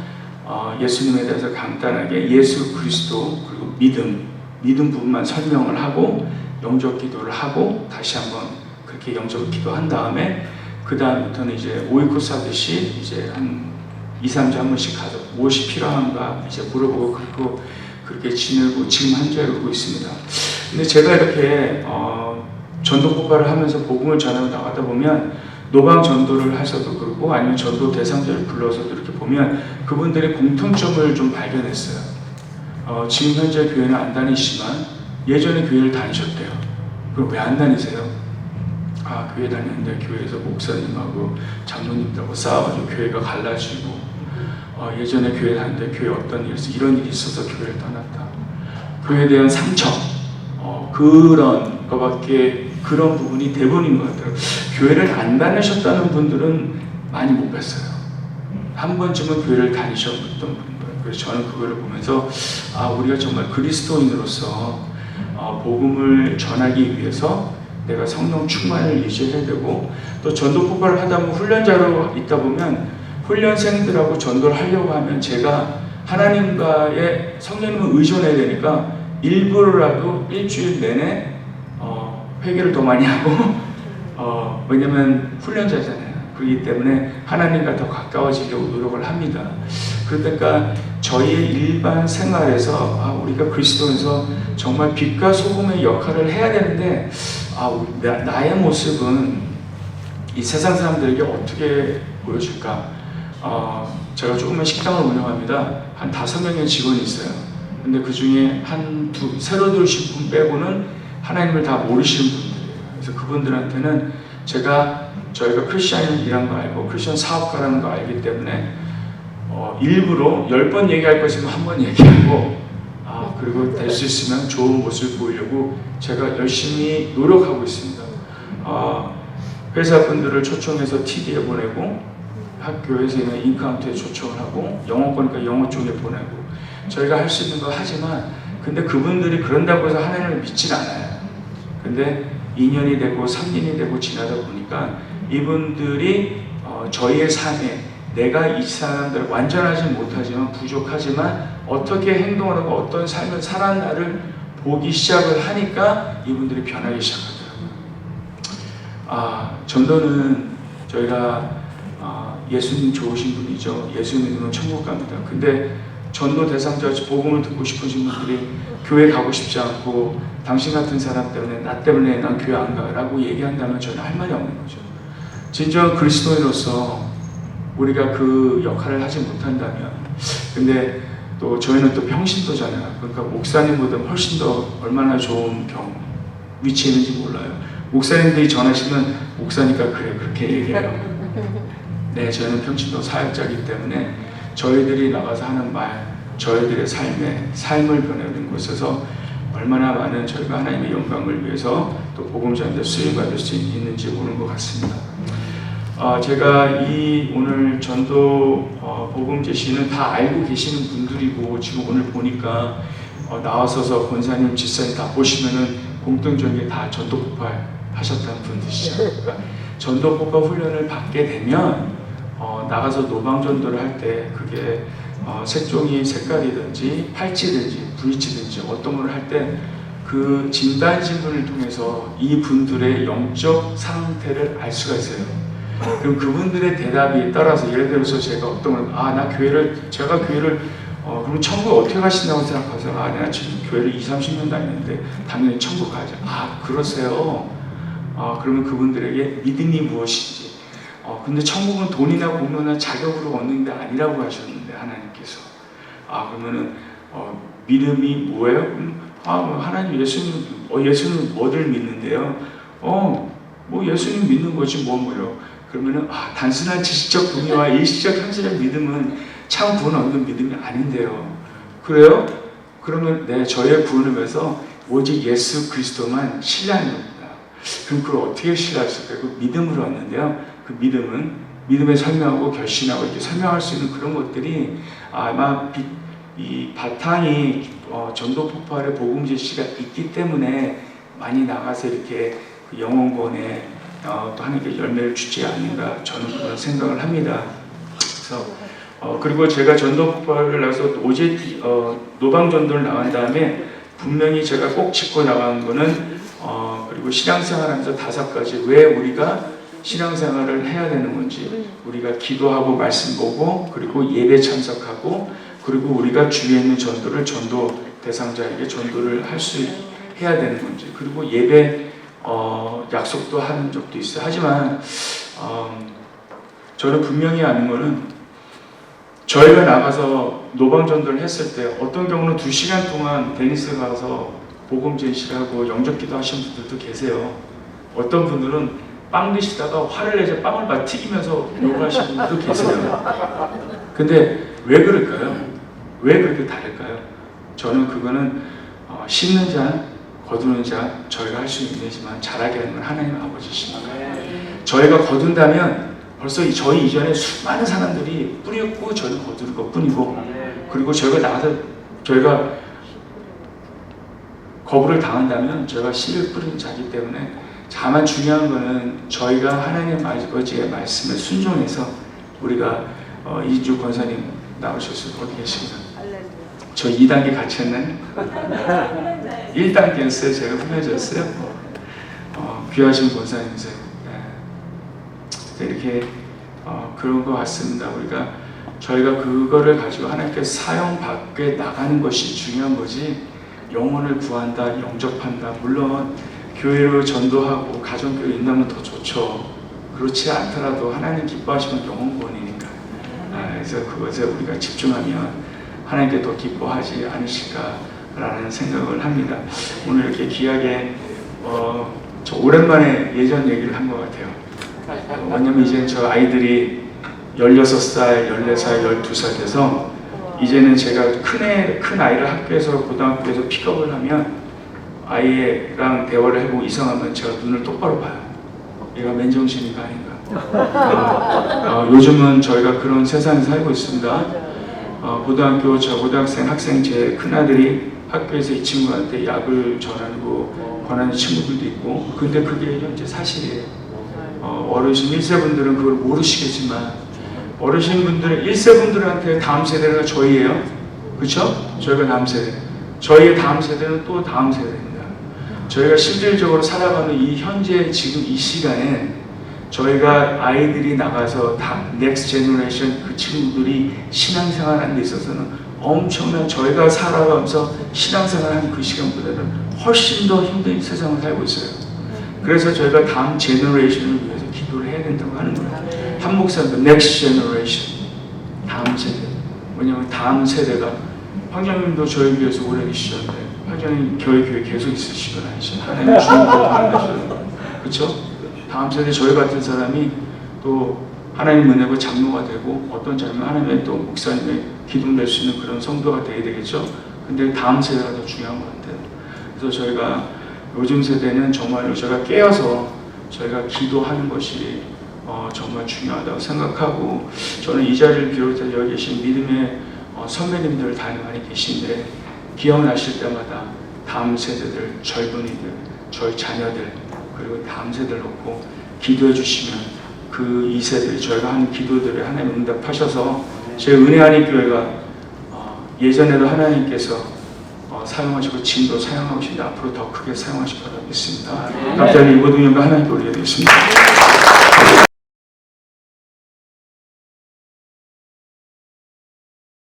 예수님에 대해서 간단하게 예수 그리스도 그리고 믿음 부분만 설명을 하고 영접 기도를 하고 다시 한번 그렇게 영접 기도한 다음에 그 다음부터는 이제 오이코스 하듯이 이제 한 2, 3주 한 번씩 가서 무엇이 필요한가 이제 물어보고 그렇게 지내고 지금 현재 그러고 있습니다. 근데 제가 이렇게 전도 폭발을 하면서 복음을 전하고 나가다 보면 노방 전도를 하셔도 그렇고 아니면 전도 대상자를 불러서도 이렇게 보면 그분들의 공통점을 좀 발견했어요. 지금 현재 교회는 안 다니시지만 예전에 교회를 다니셨대요. 그럼 왜 안 다니세요? 교회 다녔는데 교회에서 목사님하고 장로님들하고 싸워가지고 교회가 갈라지고 예전에 교회 다녔는데 교회 어떤 일이 있어서 이런 일이 있어서 교회를 떠났다. 교회에 대한 상처 그런 거밖에 그런 부분이 대부분인 것 같아요. 교회를 안 다니셨다는 분들은 많이 못 뵀어요. 한 번쯤은 교회를 다니셨던 분들. 그래서 저는 그거를 보면서 우리가 정말 그리스도인으로서 복음을 전하기 위해서 내가 성령 충만을 유지해야 되고 또 전도 폭발을 하다 보면 훈련자로 있다 보면 훈련생들하고 전도를 하려고 하면 제가 하나님과의 성령님을 의존해야 되니까 일부러라도 일주일 내내 회개를 더 많이 하고 왜냐면 훈련자잖아요. 그렇기 때문에 하나님과 더 가까워지려고 노력을 합니다. 그러니까 저희의 일반 생활에서 우리가 그리스도에서 정말 빛과 소금의 역할을 해야 되는데 나의 모습은 이 세상 사람들에게 어떻게 보여줄까? 제가 조그만 식당을 운영합니다. 한 5명의 직원이 있어요. 근데 그 중에 새로 들으신 분 빼고는 하나님을 다 모르시는 분들이에요. 그래서 그분들한테는 저희가 크리스천이라는 거 알고 크리스천 사업가라는 거 알기 때문에 일부러 10번 얘기할 거 있으면 한 번 얘기하고 그리고 될 수 있으면 좋은 모습을 보이려고 제가 열심히 노력하고 있습니다. 회사분들을 초청해서 TV에 보내고 학교에서 있는 인카운트에 초청을 하고 영어 거니까 영어 쪽에 보내고 저희가 할 수 있는 거 하지만 근데 그분들이 그런다고 해서 하나님을 믿질 않아요. 근데 2년이 되고 3년이 되고 지나다 보니까 이분들이 저희의 삶에 내가 이 사람들 완전하지 못하지만 부족하지만 어떻게 행동을 하고 어떤 삶을 살았나를 보기 시작을 하니까 이분들이 변하기 시작하더라고요. 전도는 저희가 예수님 좋으신 분이죠. 예수님은 천국 갑니다. 근데 전도 대상자 복음을 듣고 싶으신 분들이 교회 가고 싶지 않고 당신 같은 사람 때문에 나 때문에 난 교회 안 가라고 얘기한다면 저는 할 말이 없는 거죠. 진정한 그리스도인으로서 우리가 그 역할을 하지 못한다면 근데 또 저희는 또 평신도잖아요. 그러니까 목사님보다 훨씬 더 얼마나 좋은 위치에 있는지 몰라요. 목사님들이 전하시면 목사니까 그래 그렇게 얘기해요. 네, 저희는 평신도 사역자이기 때문에 저희들이 나가서 하는 말, 저희들의 삶을 변화된 곳에서 얼마나 많은 저희가 하나님의 영광을 위해서 또 복음 전도에 수익 받을 수 있는지 보는 것 같습니다. 제가 오늘 전도 복음 제시는 다 알고 계시는 분들이고 지금 오늘 보니까 나와서서 권사님, 집사님 다 보시면은 공통적인 다 전도 폭발 하셨다는 분들이시죠. 그러니까 전도 폭발 훈련을 받게 되면 나가서 노방 전도를 할 때 그게 색종이 색깔이든지 팔찌든지 브릿지든지 어떤 걸 할 때 그 진단 질문을 통해서 이 분들의 영적 상태를 알 수가 있어요. 그럼 그분들의 대답에 따라서 예를 들어서 제가 어떤 걸 제가 교회를 그럼 천국 어떻게 가신다고 생각하세요? 내가 지금 교회를 20-30년 다녔는데 당연히 천국 가죠. 그러세요. 그러면 그분들에게 믿음이 무엇인지 근데 천국은 돈이나 공로나 자격으로 얻는 게 아니라고 하셨는데 하나님께서 그러면은 믿음이 뭐예요? 하나님 예수님 뭐를 믿는데요? 뭐 예수님 믿는 거지 뭐요? 그러면은 단순한 지식적 동의와 일시적 현실적 믿음은 참 구원 얻는 믿음이 아닌데요. 그래요? 그러면 저의 구원을 위해서 오직 예수 그리스도만 신뢰하는 겁니다. 그럼 그걸 어떻게 신뢰할 수 있을까요? 그 믿음으로 왔는데요. 그 믿음은 믿음에 설명하고 결신하고 이렇게 설명할 수 있는 그런 것들이 아마 이 바탕이 전도 폭발의 복음 제시가 있기 때문에 많이 나가서 이렇게 그 영혼권에 또 하나님께 열매를 주지 않는가 저는 그런 생각을 합니다. 그래서 그리고 제가 전도 폭발을 나서 OJT 노방전도를 나간 다음에 분명히 제가 꼭 짚고 나간 거는 그리고 신앙생활하면서 5가지 왜 우리가 신앙생활을 해야 되는 건지, 우리가 기도하고 말씀 보고 그리고 예배 참석하고 그리고 우리가 주위에 있는 전도를 전도 대상자에게 전도를 해야 되는 건지, 그리고 예배 약속도 하는 적도 있어요. 하지만 저는 분명히 아는 거는 저희가 나가서 노방전도를 했을 때 어떤 경우는 2시간 동안 베니스 가서 복음 제시하고 영접기도 하시는 분들도 계세요. 어떤 분들은 빵 드시다가 화를 내서 빵을 막 튀기면서 욕하시는 분들도 계세요. 근데 왜 그럴까요? 왜 그렇게 다를까요? 저는 그거는 심는 자, 거두는 자 저희가 할 수 있지만 잘하게 하는 건 하나님 아버지십니다. 저희가 거둔다면 벌써 저희 이전에 수많은 사람들이 뿌렸고 저희는 거두는 것 뿐이고, 그리고 저희가 나가서 저희가 거부를 당한다면 저희가 씨를 뿌리는 자기 때문에, 다만 중요한 거는 저희가 하나님 아버지의 말씀에 순종해서 우리가 이주 권사님 나오셨어요. 어디 계십니까? 저 2단계 같이 했나요? 1단계였어요. 제가 후회졌어요. 귀하신 권사님이세요. 네. 이렇게 그런 것 같습니다. 저희가 그거를 가지고 하나님께 사용받게 나가는 것이 중요한 거지, 영혼을 구한다, 영접한다, 물론 교회로 전도하고 가정교회 있나면 더 좋죠. 그렇지 않더라도 하나님 기뻐하시면 영혼권이니까. 그래서 그것에 우리가 집중하면 하나님께 더 기뻐하지 않으실까라는 생각을 합니다. 오늘 이렇게 귀하게 저 오랜만에 예전 얘기를 한 것 같아요. 왜냐면 이제 저 아이들이 16살, 14살, 12살 돼서 이제는 제가 큰 아이를 학교에서 고등학교에서 픽업을 하면 아이랑 대화를 해보고 이상하면 제가 눈을 똑바로 봐요. 얘가 맨정신인가 아닌가. 요즘은 저희가 그런 세상에 살고 있습니다. 고등학생, 학생 제 큰아들이 학교에서 이 친구한테 약을 전하고 권하는 친구들도 있고, 근데 그게 현재 사실이에요. 어르신 1세분들은 그걸 모르시겠지만 어르신분들은 1세분들한테 다음 세대가 저희예요. 그렇죠? 저희가 다음 세대. 저희의 다음 세대는 또 다음 세대입니다. 저희가 실질적으로 살아가는 이 현재 지금 이 시간에 저희가 아이들이 나가서 다 넥스트 제너레이션 그 친구들이 신앙생활하는 데 있어서는 엄청난, 저희가 살아가면서 신앙생활하는 그 시간보다는 훨씬 더 힘든 세상을 살고 있어요. 그래서 저희가 다음 제너레이션을 위해서 기도를 해야 된다고 하는 거예요. 한 목사님도 넥스트 제너레이션, 다음 세대. 왜냐하면 다음 세대가, 황장님도 저희 교회에서 오래 계시셨는데 황장님 교회 계속 있으시건 아니죠. 하나님 주님도 만나셔요. 그렇죠? 다음 세대 저희 같은 사람이 또 하나님 은혜고 장로가 되고, 어떤 장면 하나님의 또 목사님의 기둥 될 수 있는 그런 성도가 되어야 되겠죠. 근데 다음 세대가 더 중요한 것 같아요. 그래서 저희가 요즘 세대는 정말로 저희가 깨어서 저희가 기도하는 것이 정말 중요하다고 생각하고, 저는 이 자리를 비롯해서 여기 계신 믿음의 선배님들 다 많이 계신데, 기억나실 때마다 다음 세대들, 젊은이들, 저희 자녀들, 그리고 다음 세대를 놓고 기도해 주시면 그 2세들이 저희가 하는 기도들에 하나님 응답하셔서 제 은혜하는 교회가 예전에도 하나님께서 사용하시고 지금도 사용하고 계신데 앞으로 더 크게 사용하실 거라 믿습니다. 갑자기 이 모든 영광 하나님께 올려드리겠습니다.